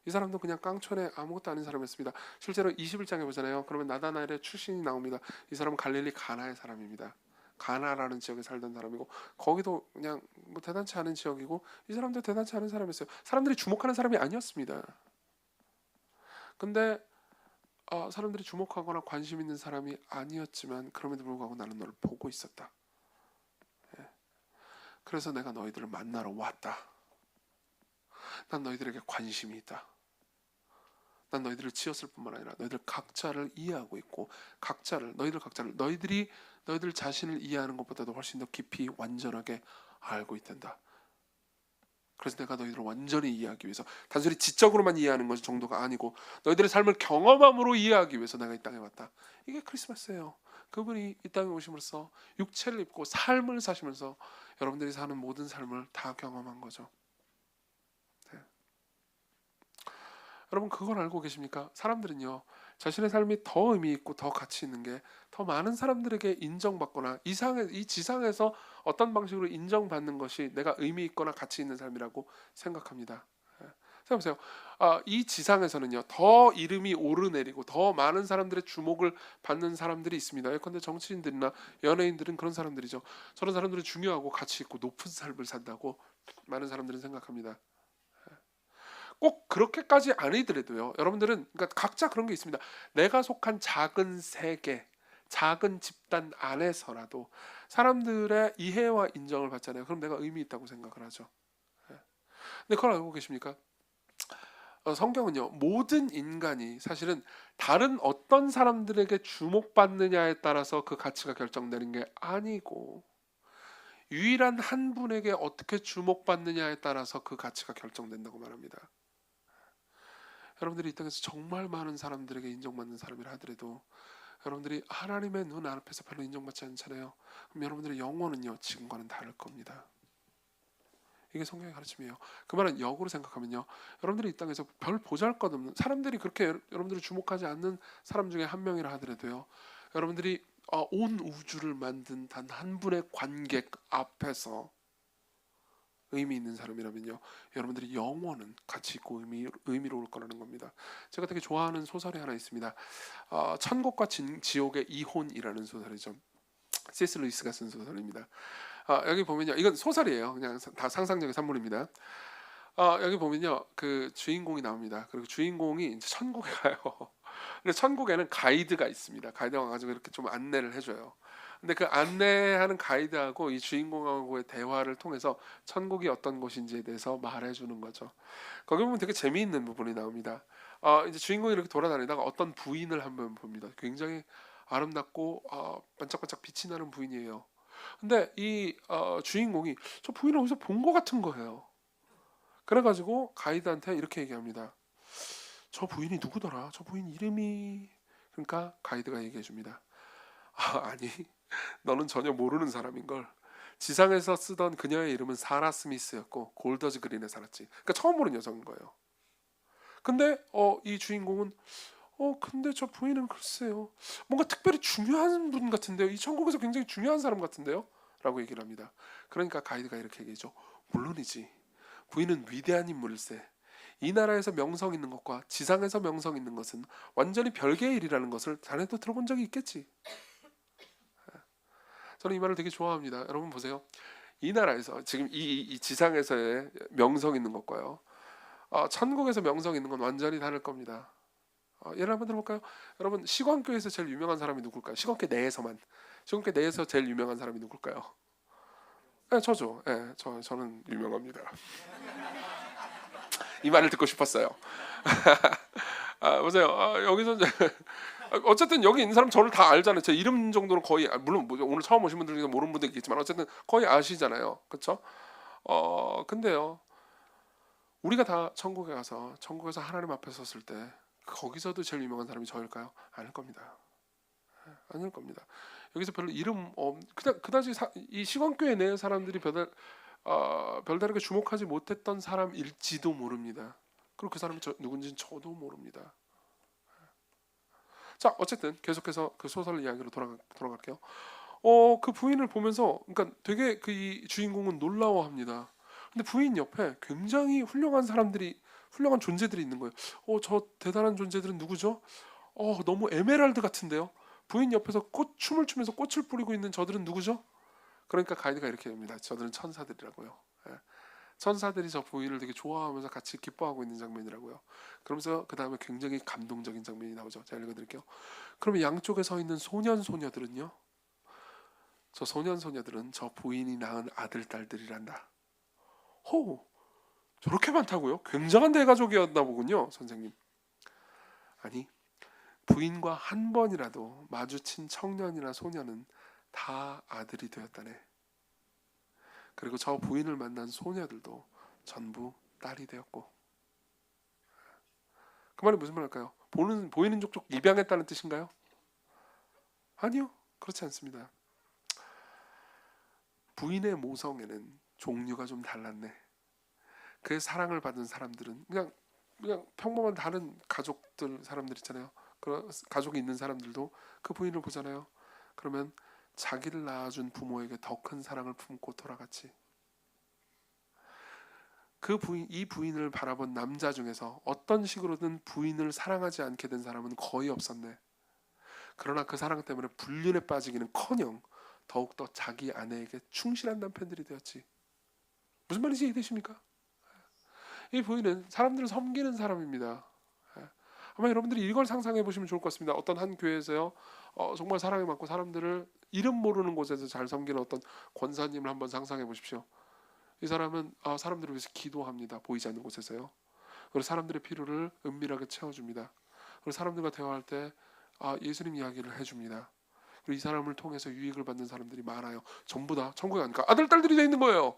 이 사람도 그냥 깡촌에 아무것도 아닌 사람이었습니다. 실제로 21장에 보잖아요. 그러면 나다나엘의 출신이 나옵니다. 이 사람은 갈릴리 가나의 사람입니다. 가나라는 지역에 살던 사람이고, 거기도 그냥 뭐 대단치 않은 지역이고, 이 사람도 대단치 않은 사람이었어요. 사람들이 주목하는 사람이 아니었습니다. 근데 사람들이 주목하거나 관심 있는 사람이 아니었지만, 그럼에도 불구하고 나는 너를 보고 있었다. 그래서 내가 너희들을 만나러 왔다. 난 너희들에게 관심이 있다. 난 너희들을 지었을 뿐만 아니라 너희들 각자를 이해하고 있고, 너희들 각자를 너희들 자신을 이해하는 것보다도 훨씬 더 깊이 완전하게 알고 있단다. 그래서 내가 너희들을 완전히 이해하기 위해서, 단순히 지적으로만 이해하는 것 정도가 아니고 너희들의 삶을 경험함으로 이해하기 위해서 내가 이 땅에 왔다. 이게 크리스마스예요. 그분이 이 땅에 오심으로써 육체를 입고 삶을 사시면서 여러분들이 사는 모든 삶을 다 경험한 거죠. 네. 여러분 그걸 알고 계십니까? 사람들은요, 자신의 삶이 더 의미 있고 더 가치 있는 게 더 많은 사람들에게 인정받거나 이 지상에서 어떤 방식으로 인정받는 것이 내가 의미 있거나 가치 있는 삶이라고 생각합니다. 예. 생각해보세요. 이 지상에서는요, 더 이름이 오르내리고 더 많은 사람들의 주목을 받는 사람들이 있습니다. 예컨대 정치인들이나 연예인들은 그런 사람들이죠. 저런 사람들은 중요하고 가치 있고 높은 삶을 산다고 많은 사람들은 생각합니다. 꼭 그렇게까지 아니더라도요. 여러분들은 그러니까 각자 그런 게 있습니다. 내가 속한 작은 세계, 작은 집단 안에서라도 사람들의 이해와 인정을 받잖아요. 그럼 내가 의미 있다고 생각을 하죠. 예. 근데 그걸 알고 계십니까? 성경은요, 모든 인간이 사실은 다른 어떤 사람들에게 주목받느냐에 따라서 그 가치가 결정되는 게 아니고 유일한 한 분에게 어떻게 주목받느냐에 따라서 그 가치가 결정된다고 말합니다. 여러분들이 이 땅에서 정말 많은 사람들에게 인정받는 사람이라 하더라도 여러분들이 하나님의 눈 앞에서 별로 인정받지 않잖아요. 그럼 여러분들의 영혼은요, 지금과는 다를 겁니다. 이게 성경의 가르침이에요. 그 말은 역으로 생각하면요, 여러분들이 이 땅에서 별 보잘것없는 사람들이 그렇게 여러분들을 주목하지 않는 사람 중에 한 명이라 하더라도요, 여러분들이 온 우주를 만든 단 한 분의 관객 앞에서 의미 있는 사람이라면요, 여러분들이 영원은 가치 있고 의미로울 거라는 겁니다. 제가 되게 좋아하는 소설이 하나 있습니다. 천국과 지옥의 이혼이라는 소설이죠. C.S. 루이스가 쓴 소설입니다. 여기 보면요, 이건 소설이에요. 그냥 다 상상력의 산물입니다. 여기 보면요, 그 주인공이 나옵니다. 그리고 주인공이 이제 천국에 가요. 근데 천국에는 가이드가 있습니다. 가이드가 와가지고 이렇게 좀 안내를 해줘요. 근데 그 안내하는 가이드하고 이 주인공하고의 대화를 통해서 천국이 어떤 곳인지에 대해서 말해주는 거죠. 거기 보면 되게 재미있는 부분이 나옵니다. 이제 주인공이 이렇게 돌아다니다가 어떤 부인을 한번 봅니다. 굉장히 아름답고 반짝반짝 빛이 나는 부인이에요. 근데 이 주인공이 저 부인을 어디서 본 것 같은 거예요. 그래가지고 가이드한테 이렇게 얘기합니다. 저 부인이 누구더라? 저 부인 이름이... 그러니까 가이드가 얘기해 줍니다. 아니, 너는 전혀 모르는 사람인걸. 지상에서 쓰던 그녀의 이름은 사라 스미스였고 골더즈 그린에 살았지. 그러니까 처음 보는 여성인 거예요. 근데 이 주인공은 근데 저 부인은 글쎄요, 뭔가 특별히 중요한 분 같은데요. 이 천국에서 굉장히 중요한 사람 같은데요? 라고 얘기를 합니다. 그러니까 가이드가 이렇게 얘기하죠. 물론이지. 부인은 위대한 인물일세. 이 나라에서 명성 있는 것과 지상에서 명성 있는 것은 완전히 별개의 일이라는 것을 자네도 들어본 적이 있겠지. 저는 이 말을 되게 좋아합니다. 여러분 보세요. 이 나라에서 지금 이 지상에서의 명성 있는 것과요, 천국에서 명성 있는 건 완전히 다를 겁니다. 예를 한번 들어볼까요? 여러분 시광교에서 제일 유명한 사람이 누굴까요? 시광교 내에서 제일 유명한 사람이 누굴까요? 네, 저죠. 네, 저는 유명합니다. 이 말을 듣고 싶었어요. 보세요. 여기서 어쨌든 여기 있는 사람 저를 다 알잖아요. 제 이름 정도는 거의, 물론 오늘 처음 오신 분들 중에 모르는 분들 있겠지만 어쨌든 거의 아시잖아요. 그렇죠? 근데요, 우리가 다 천국에 가서 천국에서 하나님 앞에 섰을 때 거기서도 제일 유명한 사람이 저일까요? 아닐 겁니다. 아닐 겁니다. 여기서 별로 이름 그다지 이 시간교회 내 사람들이 별다르게 주목하지 못했던 사람일지도 모릅니다. 그리고 그 사람이 누군지는 저도 모릅니다. 자, 어쨌든 계속해서 그 소설 이야기로 돌아갈게요. 그 부인을 보면서, 그러니까 되게 이 주인공은 놀라워합니다. 근데 부인 옆에 굉장히 훌륭한 존재들이 있는 거예요. 저 대단한 존재들은 누구죠? 너무 에메랄드 같은데요. 부인 옆에서 춤을 추면서 꽃을 뿌리고 있는 저들은 누구죠? 그러니까 가이드가 이렇게 합니다. 저들은 천사들이라고요. 예. 천사들이 저 부인을 되게 좋아하면서 같이 기뻐하고 있는 장면이라고요. 그러면서 그 다음에 굉장히 감동적인 장면이 나오죠. 제가 읽어드릴게요. 그러면 양쪽에 서 있는 소년들은요, 저 소년들은 저 부인이 낳은 아들 딸들이란다. 저렇게 많다고요? 굉장한 대가족이었나 보군요, 선생님. 아니, 부인과 한 번이라도 마주친 청년이나 소년은 다 아들이 되었다네. 그리고 저 부인을 만난 소녀들도 전부 딸이 되었고. 그 말이 무슨 말일까요? 보이는 족족 입양했다는 뜻인가요? 아니요, 그렇지 않습니다. 부인의 모성애는 종류가 좀 달랐네. 그의 사랑을 받은 사람들은 그냥 평범한 다른 가족들 사람들 있잖아요. 그런 가족이 있는 사람들도 그 부인을 보잖아요. 그러면 자기를 낳아준 부모에게 더 큰 사랑을 품고 돌아갔지. 이 부인을 바라본 남자 중에서 어떤 식으로든 부인을 사랑하지 않게 된 사람은 거의 없었네. 그러나 그 사랑 때문에 불륜에 빠지기는커녕 더욱더 자기 아내에게 충실한 남편들이 되었지. 무슨 말인지 이해되십니까? 이 부인은 사람들을 섬기는 사람입니다. 아마 여러분들이 이걸 상상해 보시면 좋을 것 같습니다. 어떤 한 교회에서요, 정말 사랑이 많고 사람들을 이름 모르는 곳에서 잘 섬기는 어떤 권사님을 한번 상상해 보십시오. 이 사람은 사람들을 위해서 기도합니다. 보이지 않는 곳에서요. 그리고 사람들의 필요를 은밀하게 채워줍니다. 그리고 사람들과 대화할 때 예수님 이야기를 해줍니다. 그리고 이 사람을 통해서 유익을 받는 사람들이 많아요. 전부 다 천국에 가니까 아들, 딸들이 되어 있는 거예요.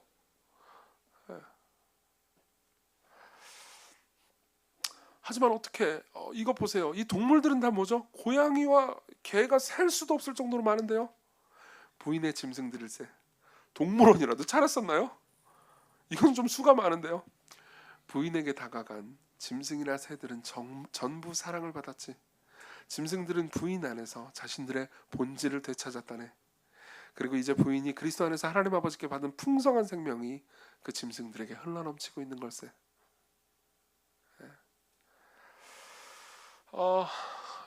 하지만 어떻게 이거 보세요. 이 동물들은 다 뭐죠? 고양이와 개가 셀 수도 없을 정도로 많은데요. 부인의 짐승들일세. 동물원이라도 차렸었나요? 이건 좀 수가 많은데요. 부인에게 다가간 짐승이나 새들은 전부 사랑을 받았지. 짐승들은 부인 안에서 자신들의 본질을 되찾았다네. 그리고 이제 부인이 그리스도 안에서 하나님 아버지께 받은 풍성한 생명이 그 짐승들에게 흘러넘치고 있는 걸세.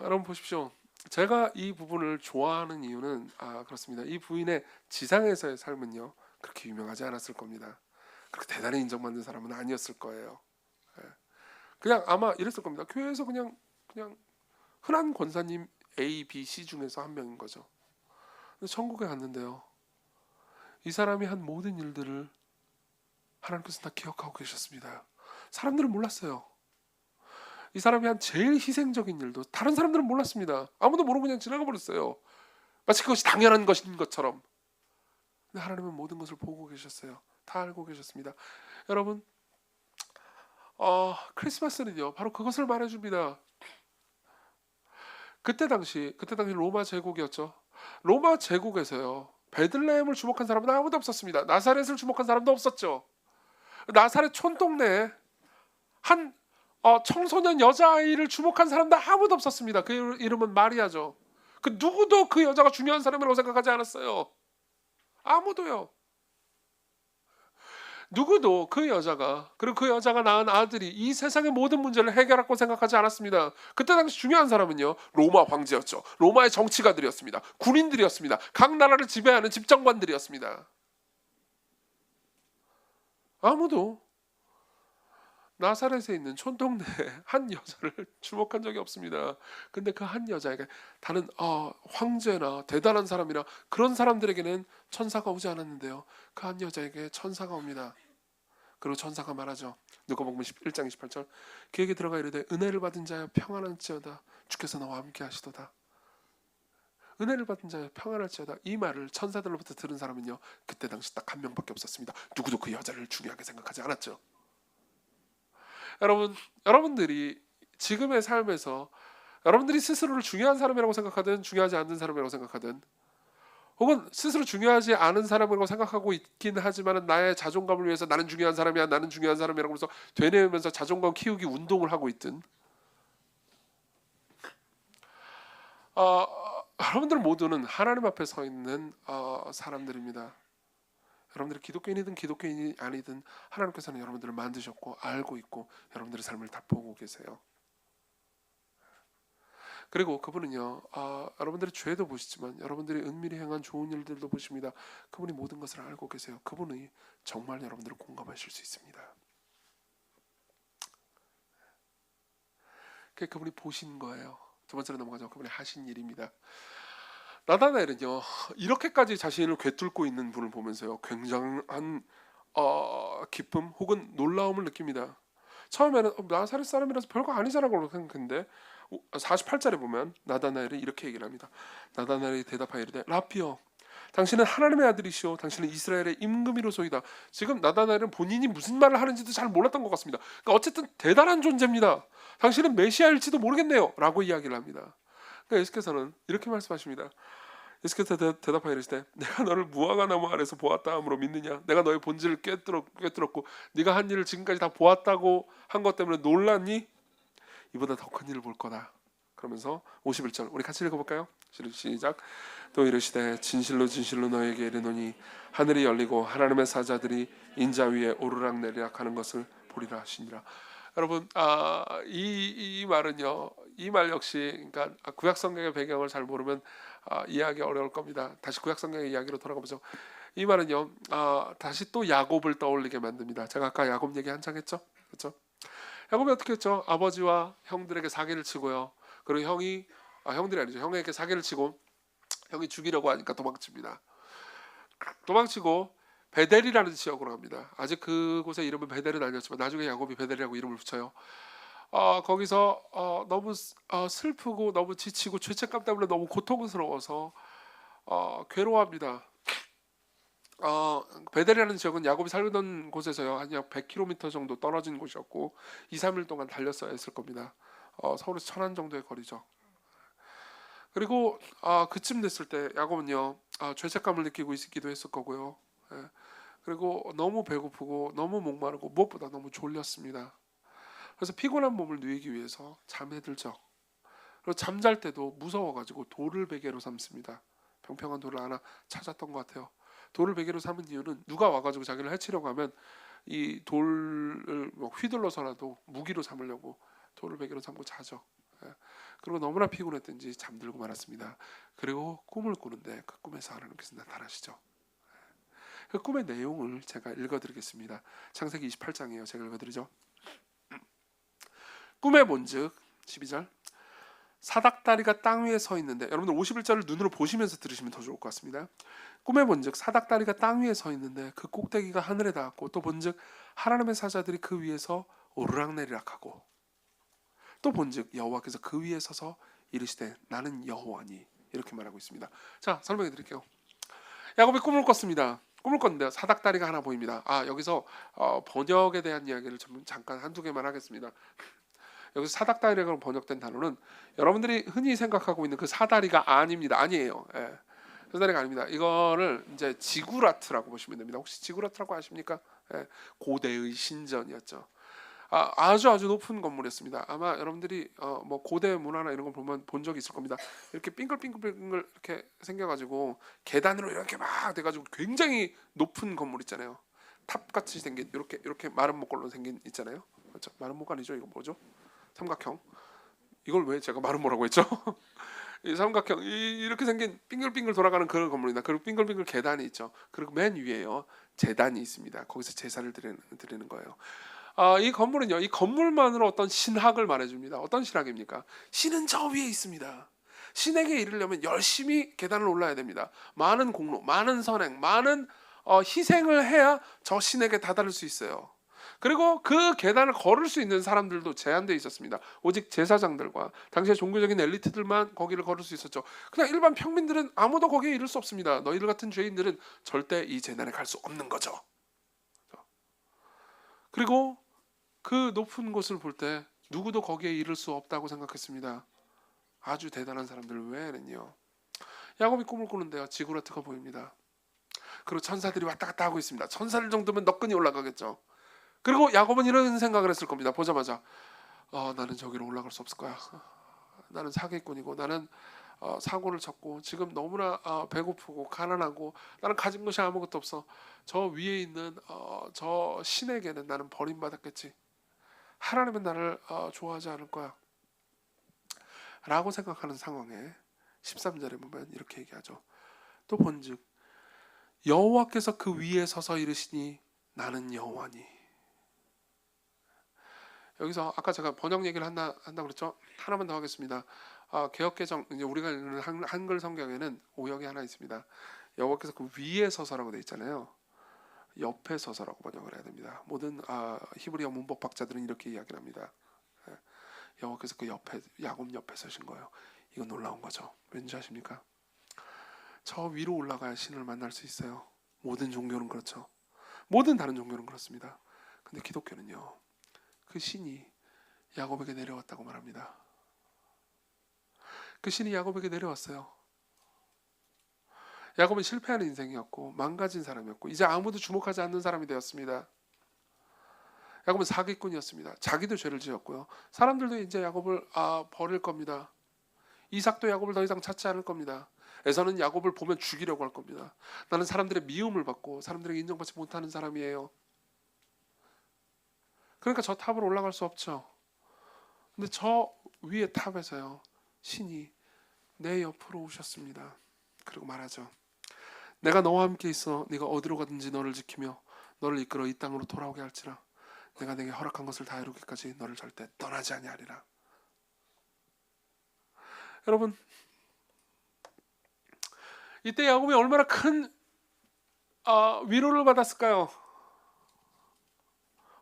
여러분 보십시오. 제가 이 부분을 좋아하는 이유는 그렇습니다. 이 부인의 지상에서의 삶은요 그렇게 유명하지 않았을 겁니다. 그렇게 대단히 인정받는 사람은 아니었을 거예요. 그냥 아마 이랬을 겁니다. 교회에서 그냥 흔한 권사님 A, B, C 중에서 한 명인 거죠. 근데 천국에 갔는데요, 이 사람이 한 모든 일들을 하나님께서 다 기억하고 계셨습니다. 사람들은 몰랐어요. 이 사람이 한 제일 희생적인 일도 다른 사람들은 몰랐습니다. 아무도 모르고 그냥 지나가 버렸어요. 마치 그것이 당연한 것인 것처럼. 근데 하나님은 모든 것을 보고 계셨어요. 다 알고 계셨습니다. 여러분, 크리스마스는요 바로 그것을 말해줍니다. 그때 당시 로마 제국이었죠. 로마 제국에서요 베들레헴을 주목한 사람은 아무도 없었습니다. 나사렛을 주목한 사람도 없었죠. 나사렛 촌동네에 한 청소년 여자아이를 주목한 사람도 아무도 없었습니다. 그 이름은 마리아죠. 그 누구도 그 여자가 중요한 사람이라고 생각하지 않았어요. 아무도요. 누구도 그 여자가, 그리고 그 여자가 낳은 아들이 이 세상의 모든 문제를 해결하고 생각하지 않았습니다. 그때 당시 중요한 사람은요 로마 황제였죠. 로마의 정치가들이었습니다. 군인들이었습니다. 각 나라를 지배하는 집정관들이었습니다. 아무도 나사렛에 있는 촌동네에 한 여자를 주목한 적이 없습니다. 근데 그 한 여자에게 다른 황제나 대단한 사람이나 그런 사람들에게는 천사가 오지 않았는데요, 그 한 여자에게 천사가 옵니다. 그리고 천사가 말하죠. 누가복음 1장 28절, 그에게 들어가 이르되 은혜를 받은 자여 평안할지어다, 주께서 너와 함께 하시도다. 은혜를 받은 자여 평안할지어다, 이 말을 천사들로부터 들은 사람은요 그때 당시 딱 한 명밖에 없었습니다. 누구도 그 여자를 중요하게 생각하지 않았죠. 여러분들이 지금의 삶에서 여러분들이 스스로를 중요한 사람이라고 생각하든 중요하지 않는 사람이라고 생각하든, 혹은 스스로 중요하지 않은 사람이라고 생각하고 있긴 하지만 나의 자존감을 위해서 나는 중요한 사람이야, 나는 중요한 사람이라고 해서 되뇌으면서 자존감 키우기 운동을 하고 있든, 여러분들 모두는 하나님 앞에 서 있는 사람들입니다. 여러분들이 기독교인이든 기독교인이 아니든 하나님께서는 여러분들을 만드셨고 알고 있고 여러분들의 삶을 다 보고 계세요. 그리고 그분은요 여러분들의 죄도 보시지만 여러분들이 은밀히 행한 좋은 일들도 보십니다. 그분이 모든 것을 알고 계세요. 그분이 정말 여러분들을 공감하실 수 있습니다. 그분이 보신 거예요. 두 번째로 넘어가죠. 그분이 하신 일입니다. 나다나엘은요 이렇게까지 자신을 꿰뚫고 있는 분을 보면서요 굉장한 기쁨 혹은 놀라움을 느낍니다. 처음에는 나사렛 사람이라서 별거 아니잖아라고 생각했는데 48절에 보면 나다나엘이 이렇게 얘기를 합니다. 나다나엘이 대답하여 이르되 라피여, 당신은 하나님의 아들이시오. 당신은 이스라엘의 임금이로소이다. 지금 나다나엘은 본인이 무슨 말을 하는지도 잘 몰랐던 것 같습니다. 그러니까 어쨌든 대단한 존재입니다. 당신은 메시아일지도 모르겠네요 라고 이야기를 합니다. 그러니까 예수께서는 이렇게 말씀하십니다. 예수께서 대답하여 이르시되 내가 너를 무화과 나무 아래서 보았다 함으로 믿느냐? 내가 너의 본질을 꿰뚫었고 네가 한 일을 지금까지 다 보았다고 한 것 때문에 놀랐니? 이보다 더 큰 일을 볼 거다. 그러면서 51절 우리 같이 읽어볼까요? 시작. 또 이르시되 진실로 진실로 너에게 이르노니 하늘이 열리고 하나님의 사자들이 인자 위에 오르락내리락 하는 것을 보리라 하시니라. 여러분, 이 말은요, 이 말 역시 그러니까 구약 성경의 배경을 잘 모르면 이해하기 어려울 겁니다. 다시 구약 성경의 이야기로 돌아가 보죠. 이 말은요, 다시 또 야곱을 떠올리게 만듭니다. 제가 아까 야곱 얘기 한창 했죠, 그렇죠? 야곱이 어떻게 했죠? 아버지와 형들에게 사기를 치고요. 그리고 형들이 아니죠. 형에게 사기를 치고 형이 죽이려고 하니까 도망칩니다. 도망치고 베델이라는 지역으로 갑니다. 아직 그곳의 이름은 베델은 아니었지만 나중에 야곱이 베델이라고 이름을 붙여요. 거기서 너무 슬프고 너무 지치고 죄책감 때문에 너무 고통스러워서 괴로워합니다. 베델이라는 지역은 야곱이 살던 곳에서요 한 약 100km 정도 떨어진 곳이었고 2-3일 동안 달렸어야 했을 겁니다. 서울에서 1000안 정도의 거리죠. 그리고 그쯤 됐을 때 야곱은요 죄책감을 느끼고 있기도 했을 거고요. 예. 그리고 너무 배고프고 너무 목마르고 무엇보다 너무 졸렸습니다. 그래서 피곤한 몸을 누이기 위해서 잠에 들죠. 그리고 잠잘 때도 무서워가지고 돌을 베개로 삼습니다. 평평한 돌을 하나 찾았던 것 같아요. 돌을 베개로 삼은 이유는 누가 와가지고 자기를 해치려고 하면 이 돌을 휘둘러서라도 무기로 삼으려고 돌을 베개로 삼고 자죠. 예. 그리고 너무나 피곤했던지 잠들고 말았습니다. 그리고 꿈을 꾸는데 그 꿈에서 하나님께서 나타나시죠. 그 꿈의 내용을 제가 읽어드리겠습니다. 창세기 28장이에요. 제가 읽어드리죠. 꿈에 본즉 12절 사닥다리가 땅 위에 서 있는데 여러분들 51절을 눈으로 보시면서 들으시면 더 좋을 것 같습니다. 꿈에 본즉 사닥다리가 땅 위에 서 있는데 그 꼭대기가 하늘에 닿았고 또 본즉 하나님의 사자들이 그 위에서 오르락내리락하고 또 본즉 여호와께서 그 위에 서서 이르시되 나는 여호와니 이렇게 말하고 있습니다. 자 설명해 드릴게요. 야곱이 꿈을 꿨습니다. 꿈을 꿨는데 사닥다리가 하나 보입니다. 여기서 번역에 대한 이야기를 잠깐 한두 개만 하겠습니다. 여기서 사닥다리라고 번역된 단어는 여러분들이 흔히 생각하고 있는 그 사다리가 아닙니다. 아니에요. 예. 사다리가 아닙니다. 이거를 이제 지구라트라고 보시면 됩니다. 혹시 지구라트라고 아십니까? 예. 고대의 신전이었죠. 아주 높은 건물이었습니다. 아마 여러분들이 뭐 고대 문화나 이런 걸 보면 본 적이 있을 겁니다. 이렇게 빙글빙글 이렇게 생겨가지고 계단으로 이렇게 막 돼가지고 굉장히 높은 건물 있잖아요. 탑같이 생긴 이렇게 마른 목걸로 생긴 있잖아요. 그렇죠? 마른 목 아니죠? 이거 뭐죠? 삼각형. 이걸 왜 제가 마른 뭐라고 했죠? 이 삼각형 이렇게 생긴 빙글빙글 돌아가는 그런 건물입니다. 그리고 빙글빙글 계단이 있죠. 그리고 맨 위에요 제단이 있습니다. 거기서 제사를 드리는 거예요. 이 건물은요, 이 건물만으로 어떤 신학을 말해줍니다. 어떤 신학입니까? 신은 저 위에 있습니다. 신에게 이르려면 열심히 계단을 올라야 됩니다. 많은 공로, 많은 선행, 많은 희생을 해야 저 신에게 다다를 수 있어요. 그리고 그 계단을 걸을 수 있는 사람들도 제한되어 있었습니다. 오직 제사장들과 당시의 종교적인 엘리트들만 거기를 걸을 수 있었죠. 그냥 일반 평민들은 아무도 거기에 이를 수 없습니다. 너희들 같은 죄인들은 절대 이 제단에 갈 수 없는 거죠. 그리고 그 높은 곳을 볼 때 누구도 거기에 이를 수 없다고 생각했습니다. 아주 대단한 사람들 외에는요. 야곱이 꿈을 꾸는데요. 지구라트가 보입니다. 그리고 천사들이 왔다 갔다 하고 있습니다. 천사들 정도면 너끈히 올라가겠죠. 그리고 야곱은 이런 생각을 했을 겁니다. 보자마자 나는 저기로 올라갈 수 없을 거야. 나는 사기꾼이고 나는 사고를 쳤고 지금 너무나 배고프고 가난하고 나는 가진 것이 아무것도 없어. 저 위에 있는 저 신에게는 나는 버림받았겠지. 하나님은 나를 좋아하지 않을 거야 라고 생각하는 상황에 13절에 보면 이렇게 얘기하죠. 또 본즉 여호와께서 그 위에 서서 이르시니 나는 여호와니. 여기서 아까 제가 번역 얘기를 한다 그랬죠. 하나만 더 하겠습니다. 개역개정 이제 우리가 읽는 한글 성경에는 오역이 하나 있습니다. 여호와께서 그 위에 서서라고 돼 있잖아요. 옆에 서서라고 번역을 해야 됩니다. 모든 히브리어 문법학자들은 이렇게 이야기를 합니다. 여호와께서 그 옆에 야곱 옆에 서신 거예요. 이건 놀라운 거죠. 왠지 아십니까? 저 위로 올라가야 신을 만날 수 있어요. 모든 종교는 그렇죠. 모든 다른 종교는 그렇습니다. 근데 기독교는요, 그 신이 야곱에게 내려왔다고 말합니다. 그 신이 야곱에게 내려왔어요. 야곱은 실패하는 인생이었고 망가진 사람이었고 이제 아무도 주목하지 않는 사람이 되었습니다. 야곱은 사기꾼이었습니다. 자기도 죄를 지었고요. 사람들도 이제 야곱을 버릴 겁니다. 이삭도 야곱을 더 이상 찾지 않을 겁니다. 에서는 야곱을 보면 죽이려고 할 겁니다. 나는 사람들의 미움을 받고 사람들에게 인정받지 못하는 사람이에요. 그러니까 저 탑으로 올라갈 수 없죠. 근데 저 위에 탑에서요, 신이 내 옆으로 오셨습니다. 그리고 말하죠. 내가 너와 함께 있어 네가 어디로 가든지 너를 지키며 너를 이끌어 이 땅으로 돌아오게 할지라. 내가 내게 허락한 것을 다 이루기까지 너를 절대 떠나지 아니하리라. 여러분, 이때 야곱이 얼마나 큰 위로를 받았을까요?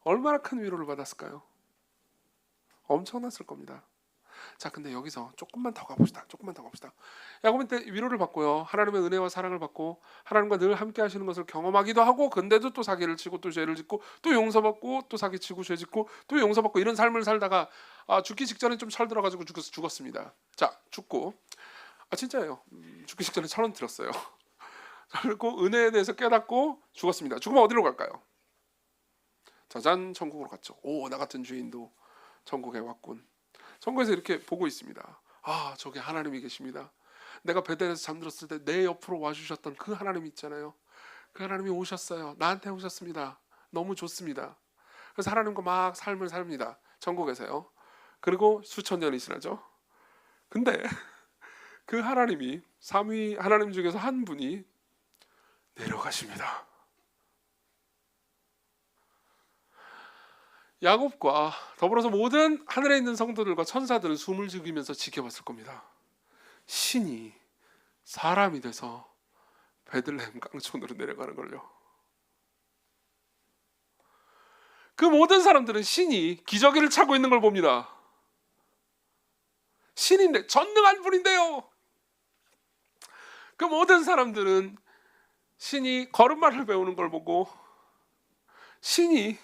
얼마나 큰 위로를 받았을까요? 엄청났을 겁니다. 자, 근데 여기서 조금만 더 가봅시다. 야곱은 때 위로를 받고요, 하나님의 은혜와 사랑을 받고 하나님과 늘 함께 하시는 것을 경험하기도 하고, 근데도 또 사기를 치고 또 죄를 짓고 또 용서받고 또 사기치고 죄 짓고 또 용서받고 이런 삶을 살다가 죽기 직전에 좀 철들어가지고 죽었습니다. 자, 죽고 진짜예요. 죽기 직전에 철은 들었어요. 그리고 은혜에 대해서 깨닫고 죽었습니다. 죽으면 어디로 갈까요? 짜잔, 천국으로 갔죠. 오, 나 같은 주인도 천국에 왔군. 천국에서 이렇게 보고 있습니다. 저기 하나님이 계십니다. 내가 베델에서 잠들었을 때 내 옆으로 와주셨던 그 하나님 있잖아요. 그 하나님이 오셨어요. 나한테 오셨습니다. 너무 좋습니다. 그래서 하나님과 막 삶을 삽니다. 천국에서요. 그리고 수천 년이 지나죠. 근데 그 하나님이 삼위 하나님 중에서 한 분이 내려가십니다. 야곱과 더불어서 모든 하늘에 있는 성도들과 천사들은 숨을 죽이면서 지켜봤을 겁니다. 신이 사람이 돼서 베들레헴 깡촌으로 내려가는 걸요. 그 모든 사람들은 신이 기저귀를 차고 있는 걸 봅니다. 신인데, 전능한 분인데요. 그 모든 사람들은 신이 걸음마를 배우는 걸 보고, 신이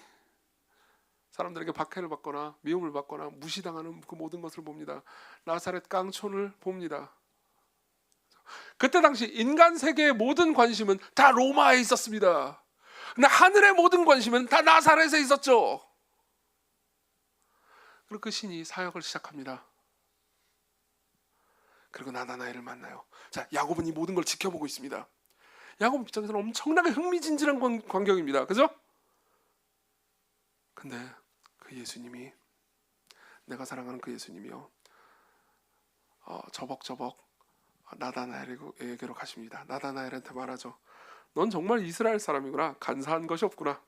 사람들에게 박해를 받거나 미움을 받거나 무시당하는 그 모든 것을 봅니다. 나사렛 깡촌을 봅니다. 그때 당시 인간 세계의 모든 관심은 다 로마에 있었습니다. 근데 하늘의 모든 관심은 다 나사렛에 있었죠. 그리고 그 신이 사역을 시작합니다. 그리고 나다나엘을 만나요. 자, 야곱은 이 모든 걸 지켜보고 있습니다. 야곱 입장에서는 엄청나게 흥미진진한 광경입니다. 그죠? 근데 그 예수님이, 내가 사랑하는 그 예수님이요, 저벅저벅 나다나엘에게로 가십니다. 나다나엘한테 말하죠. 넌 정말 이스라엘 사람이구나. 간사한 것이 없구나.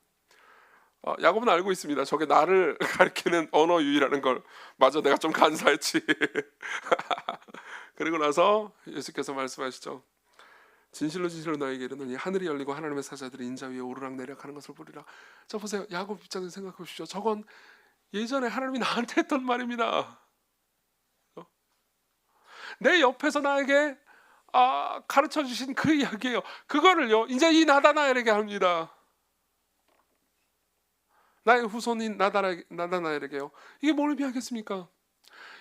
야곱은 알고 있습니다. 저게 나를 가리키는 언어 유희라는 걸. 맞아, 내가 좀 간사했지. 그리고 나서 예수께서 말씀하시죠. 진실로 진실로 너에게 이르노니 하늘이 열리고 하나님의 사자들이 인자 위에 오르락내리락 하는 것을 보리라. 자, 보세요. 야곱 입장에서 생각해 보십시오. 저건 예전에 하나님이 나한테 했던 말입니다. 내 옆에서 나에게 가르쳐 주신 그 이야기예요. 그거를요 이제 이 나다나엘에게 합니다. 나의 후손인 나다나엘에게요. 이게 뭘 의미하겠습니까?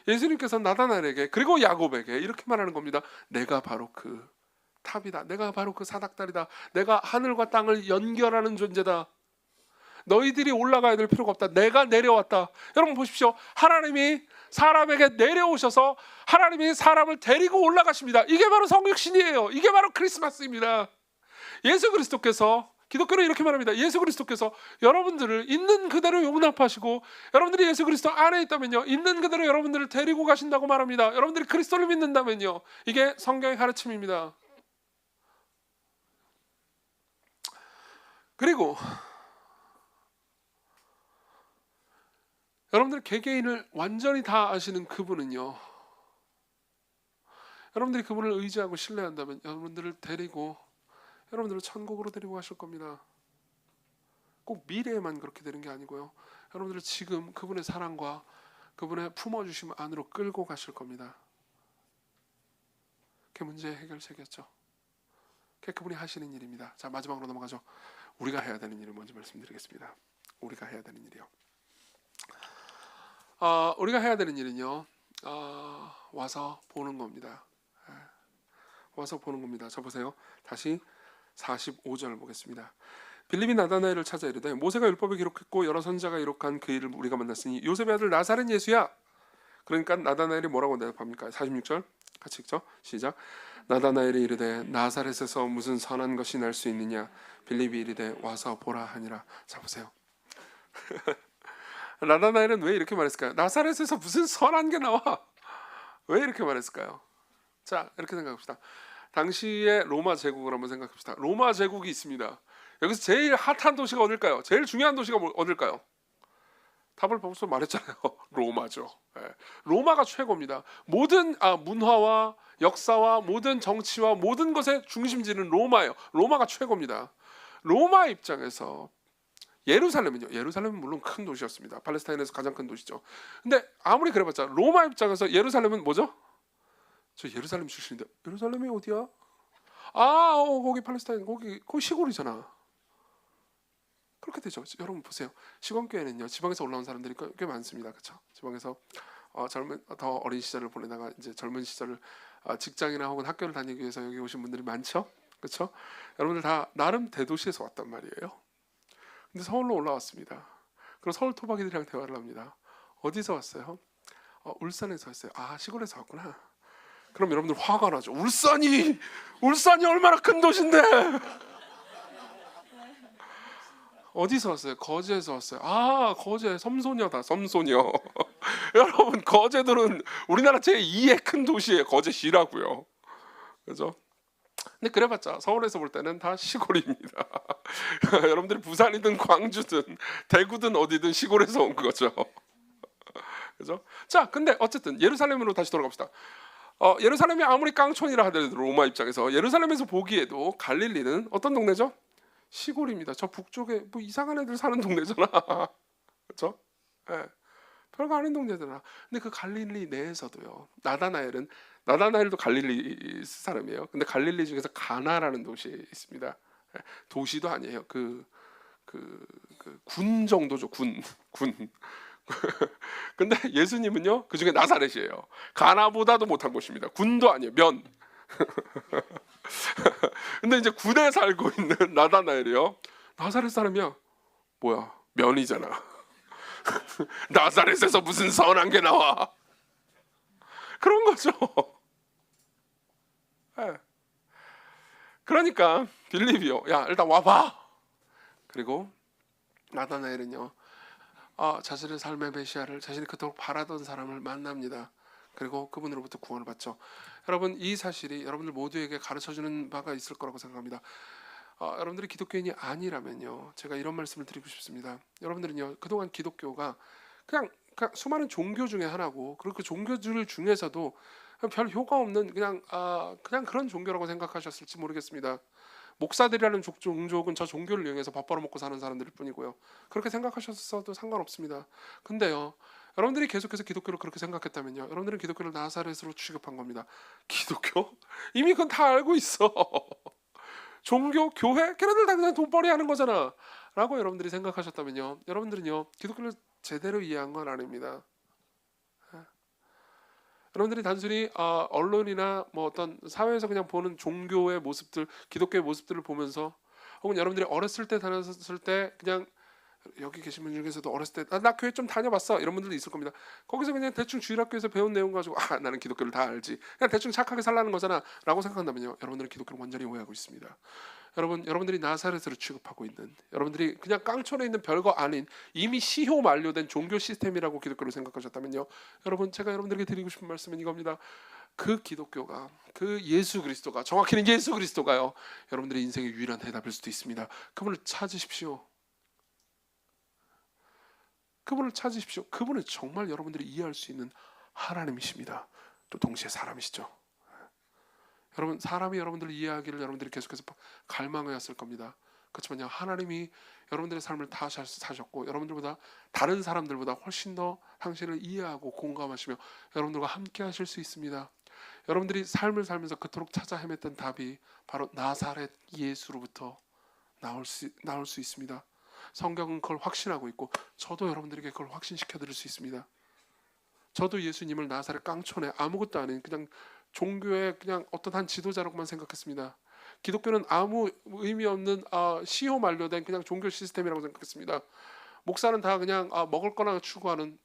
예수님께서 나다나엘에게, 그리고 야곱에게 이렇게 말하는 겁니다. 내가 바로 그 탑이다. 내가 바로 그 사닥다리다. 내가 하늘과 땅을 연결하는 존재다. 너희들이 올라가야 될 필요가 없다. 내가 내려왔다. 여러분 보십시오. 하나님이 사람에게 내려오셔서 하나님이 사람을 데리고 올라가십니다. 이게 바로 성육신이에요. 이게 바로 크리스마스입니다. 예수 그리스도께서, 기독교는 이렇게 말합니다. 예수 그리스도께서 여러분들을 있는 그대로 용납하시고, 여러분들이 예수 그리스도 안에 있다면요, 있는 그대로 여러분들을 데리고 가신다고 말합니다. 여러분들이 그리스도를 믿는다면요, 이게 성경의 가르침입니다. 그리고 여러분들 개개인을 완전히 다 아시는 그분은요, 여러분들이 그분을 의지하고 신뢰한다면 여러분들을 데리고 여러분들을 천국으로 데리고 가실 겁니다. 꼭 미래에만 그렇게 되는 게 아니고요, 여러분들을 지금 그분의 사랑과 그분의 품어주심 안으로 끌고 가실 겁니다. 그게 문제의 해결책이었죠. 그분이 하시는 일입니다. 자, 마지막으로 넘어가죠. 우리가 해야 되는 일을 먼저 말씀드리겠습니다. 우리가 해야 되는 일이요. 우리가 해야 되는 일은요. 와서 보는 겁니다. 와서 보는 겁니다. 자, 보세요. 다시 45절 보겠습니다. 빌립이 나다나엘을 찾아 이르되 모세가 율법에 기록했고 여러 선지자가 기록한 그 일을 우리가 만났으니 요셉의 아들 나사렛 예수야. 그러니까 나다나엘이 뭐라고 대답합니까? 46절 같이 읽죠. 시작. 나다나엘이 이르되 나사렛에서 무슨 선한 것이 날 수 있느냐. 빌립이 이르되 와서 보라 하니라. 자, 보세요. 나다나엘은 왜 이렇게 말했을까요? 나사렛에서 무슨 선한 게 나와? 왜 이렇게 말했을까요? 자, 이렇게 생각합시다. 당시의 로마 제국을 한번 생각합시다. 로마 제국이 있습니다. 여기서 제일 핫한 도시가 어딜까요? 제일 중요한 도시가 어딜까요? 답을 벌써 말했잖아요. 로마죠. 로마가 최고입니다. 모든 문화와 역사와 모든 정치와 모든 것의 중심지는 로마예요. 로마가 최고입니다. 로마 입장에서 예루살렘은 물론 큰 도시였습니다. 팔레스타인에서 가장 큰 도시죠. 근데 아무리 그래봤자 로마 입장에서 예루살렘은 뭐죠? 저 예루살렘 출신인데 예루살렘이 어디야? 거기 팔레스타인 거기 시골이잖아. 그렇게 되죠. 여러분 보세요. 시골교회는요 지방에서 올라온 사람들이 꽤 많습니다. 그렇죠? 지방에서 더 어린 시절을 보내다가 이제 젊은 시절을 직장이나 혹은 학교를 다니기 위해서 여기 오신 분들이 많죠. 그렇죠? 여러분들 다 나름 대도시에서 왔단 말이에요. 근데 서울로 올라왔습니다. 그럼 서울 토박이들이랑 대화를 합니다. 어디서 왔어요? 울산에서 왔어요. 시골에서 왔구나. 그럼 여러분들 화가 나죠. 울산이 얼마나 큰 도시인데. 어디서 왔어요? 거제에서 왔어요. 거제 섬소녀다. 섬소녀. 여러분 거제들은 우리나라 제2의 큰 도시예요. 거제시라고요. 그죠? 근데 그래봤자 서울에서 볼 때는 다 시골입니다. 여러분들이 부산이든 광주든 대구든 어디든 시골에서 온 거죠. 그죠? 자, 근데 어쨌든 예루살렘으로 다시 돌아갑시다. 예루살렘이 아무리 깡촌이라 하더라도 로마 입장에서 예루살렘에서 보기에도 갈릴리는 어떤 동네죠? 시골입니다. 저 북쪽에 뭐 이상한 애들 사는 동네잖아. 그렇죠? 별거 아닌 동네잖아. 근데 그 갈릴리 내에서도요. 나다나엘도 갈릴리 사람이에요. 근데 갈릴리 중에서 가나라는 도시에 있습니다. 도시도 아니에요. 군 정도죠. 군. 근데 예수님은요 그 중에 나사렛이에요. 가나보다도 못한 곳입니다. 군도 아니에요. 면. 근데 이제 군에 살고 있는 나다나엘이요. 나사렛 사람이야. 뭐야? 면이잖아. 나사렛에서 무슨 선한 게 나와? 그런 거죠. 그러니까 빌립이요. 야, 일단 와봐. 그리고 나다나엘은요. 자신의 삶의 메시아를 자신이 그토록 바라던 사람을 만납니다. 그리고 그분으로부터 구원을 받죠. 여러분 이 사실이 여러분들 모두에게 가르쳐주는 바가 있을 거라고 생각합니다. 여러분들이 기독교인이 아니라면요. 제가 이런 말씀을 드리고 싶습니다. 여러분들은요. 그동안 기독교가 그냥 수많은 종교 중에 하나고 그리고 그 종교들 중에서도 별 효과 없는 그냥 그런 종교라고 생각하셨을지 모르겠습니다. 목사들이라는 종족은 저 종교를 이용해서 밥 벌어먹고 사는 사람들일 뿐이고요. 그렇게 생각하셨어도 상관없습니다. 근데요. 여러분들이 계속해서 기독교를 그렇게 생각했다면요. 여러분들은 기독교를 나사렛으로 취급한 겁니다. 기독교? 이미 그건 다 알고 있어. 종교, 교회? 걔네들 다 그냥 돈벌이 하는 거잖아. 라고 여러분들이 생각하셨다면요. 여러분들은요. 기독교를 제대로 이해한 건 아닙니다. 여러분들이 단순히 언론이나 뭐 어떤 사회에서 그냥 보는 종교의 모습들, 기독교의 모습들을 보면서 혹은 여러분들이 어렸을 때 다녔을 때 그냥 여기 계신 분 중에서도 어렸을 때 나 교회 좀 다녀봤어 이런 분들도 있을 겁니다. 거기서 그냥 대충 주일학교에서 배운 내용 가지고 나는 기독교를 다 알지 그냥 대충 착하게 살라는 거잖아 라고 생각한다면요. 여러분들은 기독교를 완전히 오해하고 있습니다. 여러분들이 나사렛으로 취급하고 있는 여러분들이 그냥 깡촌에 있는 별거 아닌 이미 시효 만료된 종교 시스템이라고 기독교를 생각하셨다면요. 여러분 제가 여러분들에게 드리고 싶은 말씀은 이겁니다. 그 기독교가 그 예수 그리스도가 정확히는 예수 그리스도가요. 여러분들의 인생의 유일한 대답일 수도 있습니다. 그분을 찾으십시오. 그분을 찾으십시오. 그분은 정말 여러분들이 이해할 수 있는 하나님이십니다. 또 동시에 사람이시죠. 여러분 사람이 여러분들을 이해하기를 여러분들이 계속해서 갈망해왔을 겁니다. 그렇지만요 하나님이 여러분들의 삶을 다 사셨고 여러분들보다 다른 사람들보다 훨씬 더 당신을 이해하고 공감하시며 여러분들과 함께 하실 수 있습니다. 여러분들이 삶을 살면서 그토록 찾아 헤맸던 답이 바로 나사렛 예수로부터 나올 수 있습니다. 성경은 그걸 확신하고 있고 저도 여러분들에게 그걸 확신시켜 드릴 수 있습니다. 저도 예수님을 나사렛 깡촌에 아무것도 아닌 그냥 종교의 그냥 어떤 한 지도자라고만 생각했습니다. 기독교는 아무 의미 없는 시효 만료된 그냥 종교 시스템이라고 생각했습니다. 목사는 다 그냥 먹을 거나 추구하는,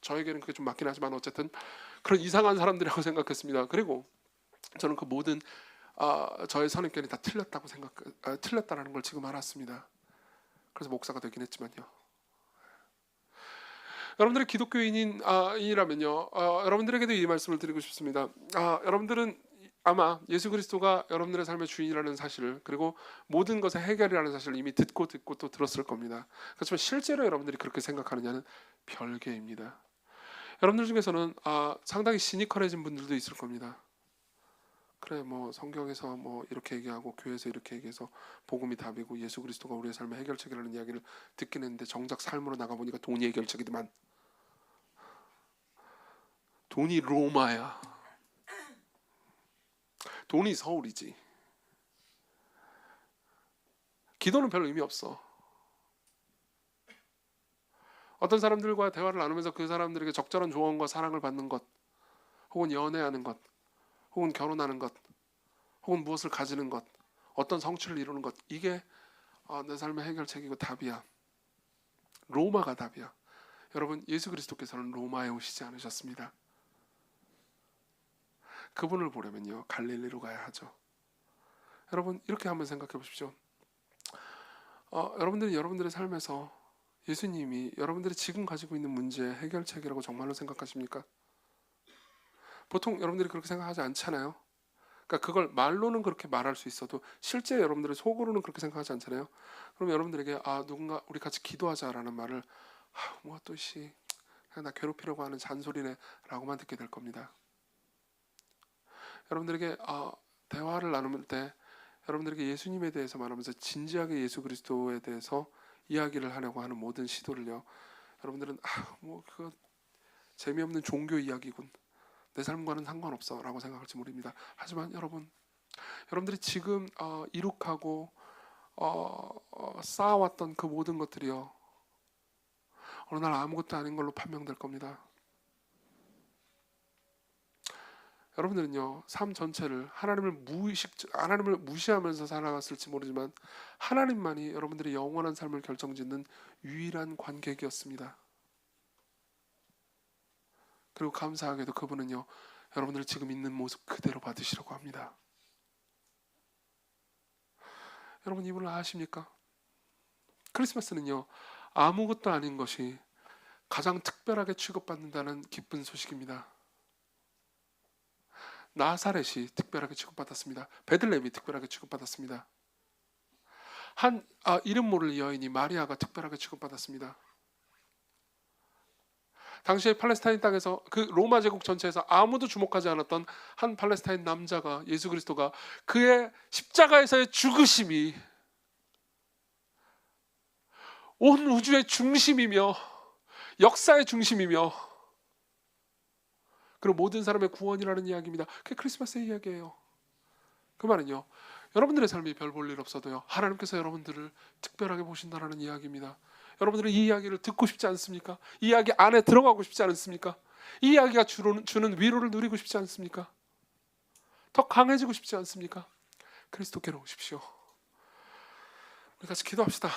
저에게는 그게 좀 맞긴 하지만 어쨌든 그런 이상한 사람들이라고 생각했습니다. 그리고 저는 그 모든 저의 선입견이 다 틀렸다라는 걸 지금 알았습니다. 그래서 목사가 되긴 했지만요. 여러분들이 기독교인이라면요, 여러분들에게도 이 말씀을 드리고 싶습니다. 여러분들은 아마 예수 그리스도가 여러분들의 삶의 주인이라는 사실을, 그리고 모든 것의 해결이라는 사실을 이미 듣고 또 들었을 겁니다. 그렇지만 실제로 여러분들이 그렇게 생각하느냐는 별개입니다. 여러분들 중에서는 상당히 시니컬해진 분들도 있을 겁니다. 그래, 뭐 성경에서 뭐 이렇게 얘기하고 교회에서 이렇게 얘기해서 복음이 답이고 예수 그리스도가 우리의 삶의 해결책이라는 이야기를 듣긴 했는데 정작 삶으로 나가보니까 돈이 해결책이더만. 돈이 로마야. 돈이 서울이지. 기도는 별 의미 없어. 어떤 사람들과 대화를 나누면서 그 사람들에게 적절한 조언과 사랑을 받는 것, 혹은 연애하는 것, 혹은 결혼하는 것, 혹은 무엇을 가지는 것, 어떤 성취를 이루는 것, 이게 내 삶의 해결책이고 답이야. 로마가 답이야. 여러분, 예수 그리스도께서는 로마에 오시지 않으셨습니다. 그분을 보려면요, 갈릴리로 가야 하죠. 여러분, 이렇게 한번 생각해 보십시오. 여러분들이 여러분들의 삶에서 예수님이 여러분들이 지금 가지고 있는 문제의 해결책이라고 정말로 생각하십니까? 보통 여러분들이 그렇게 생각하지 않잖아요. 그러니까 그걸 말로는 그렇게 말할 수 있어도 실제 여러분들의 속으로는 그렇게 생각하지 않잖아요. 그럼 여러분들에게 누군가 우리 같이 기도하자라는 말을 뭐 또 그냥 나 괴롭히려고 하는 잔소리네 라고만 듣게 될 겁니다. 여러분들에게 대화를 나눌 때 여러분들에게 예수님에 대해서 말하면서 진지하게 예수 그리스도에 대해서 이야기를 하려고 하는 모든 시도를요, 여러분들은 뭐 그거 재미없는 종교 이야기군, 내 삶과는 상관없어 라고 생각할지 모릅니다. 하지만 여러분들이 지금 이룩하고 쌓아왔던 그 모든 것들이요, 어느 날 아무것도 아닌 걸로 판명될 겁니다. 여러분들은요, 삶 전체를 하나님을 무시하면서 살아갔을지 모르지만 하나님만이 여러분들의 영원한 삶을 결정짓는 유일한 관객이었습니다. 그리고 감사하게도 그분은요, 여러분들 지금 있는 모습 그대로 받으시려고 합니다. 여러분, 이분을 아십니까? 크리스마스는요, 아무것도 아닌 것이 가장 특별하게 취급받는다는 기쁜 소식입니다. 나사렛이 특별하게 취급받았습니다. 베들레헴이 특별하게 취급받았습니다. 한 이름 모를 여인이 마리아가 특별하게 취급받았습니다. 당시에 팔레스타인 땅에서 그 로마 제국 전체에서 아무도 주목하지 않았던 한 팔레스타인 남자가, 예수 그리스도가 그의 십자가에서의 죽으심이 온 우주의 중심이며 역사의 중심이며 그리고 모든 사람의 구원이라는 이야기입니다. 그게 크리스마스의 이야기예요. 그 말은요, 여러분들의 삶이 별 볼 일 없어도요, 하나님께서 여러분들을 특별하게 보신다는 이야기입니다. 여러분들은 이 이야기를 듣고 싶지 않습니까? 이 이야기 안에 들어가고 싶지 않습니까? 이 이야기가 주는 위로를 누리고 싶지 않습니까? 더 강해지고 싶지 않습니까? 그리스도께로 오십시오. 우리 같이 기도합시다.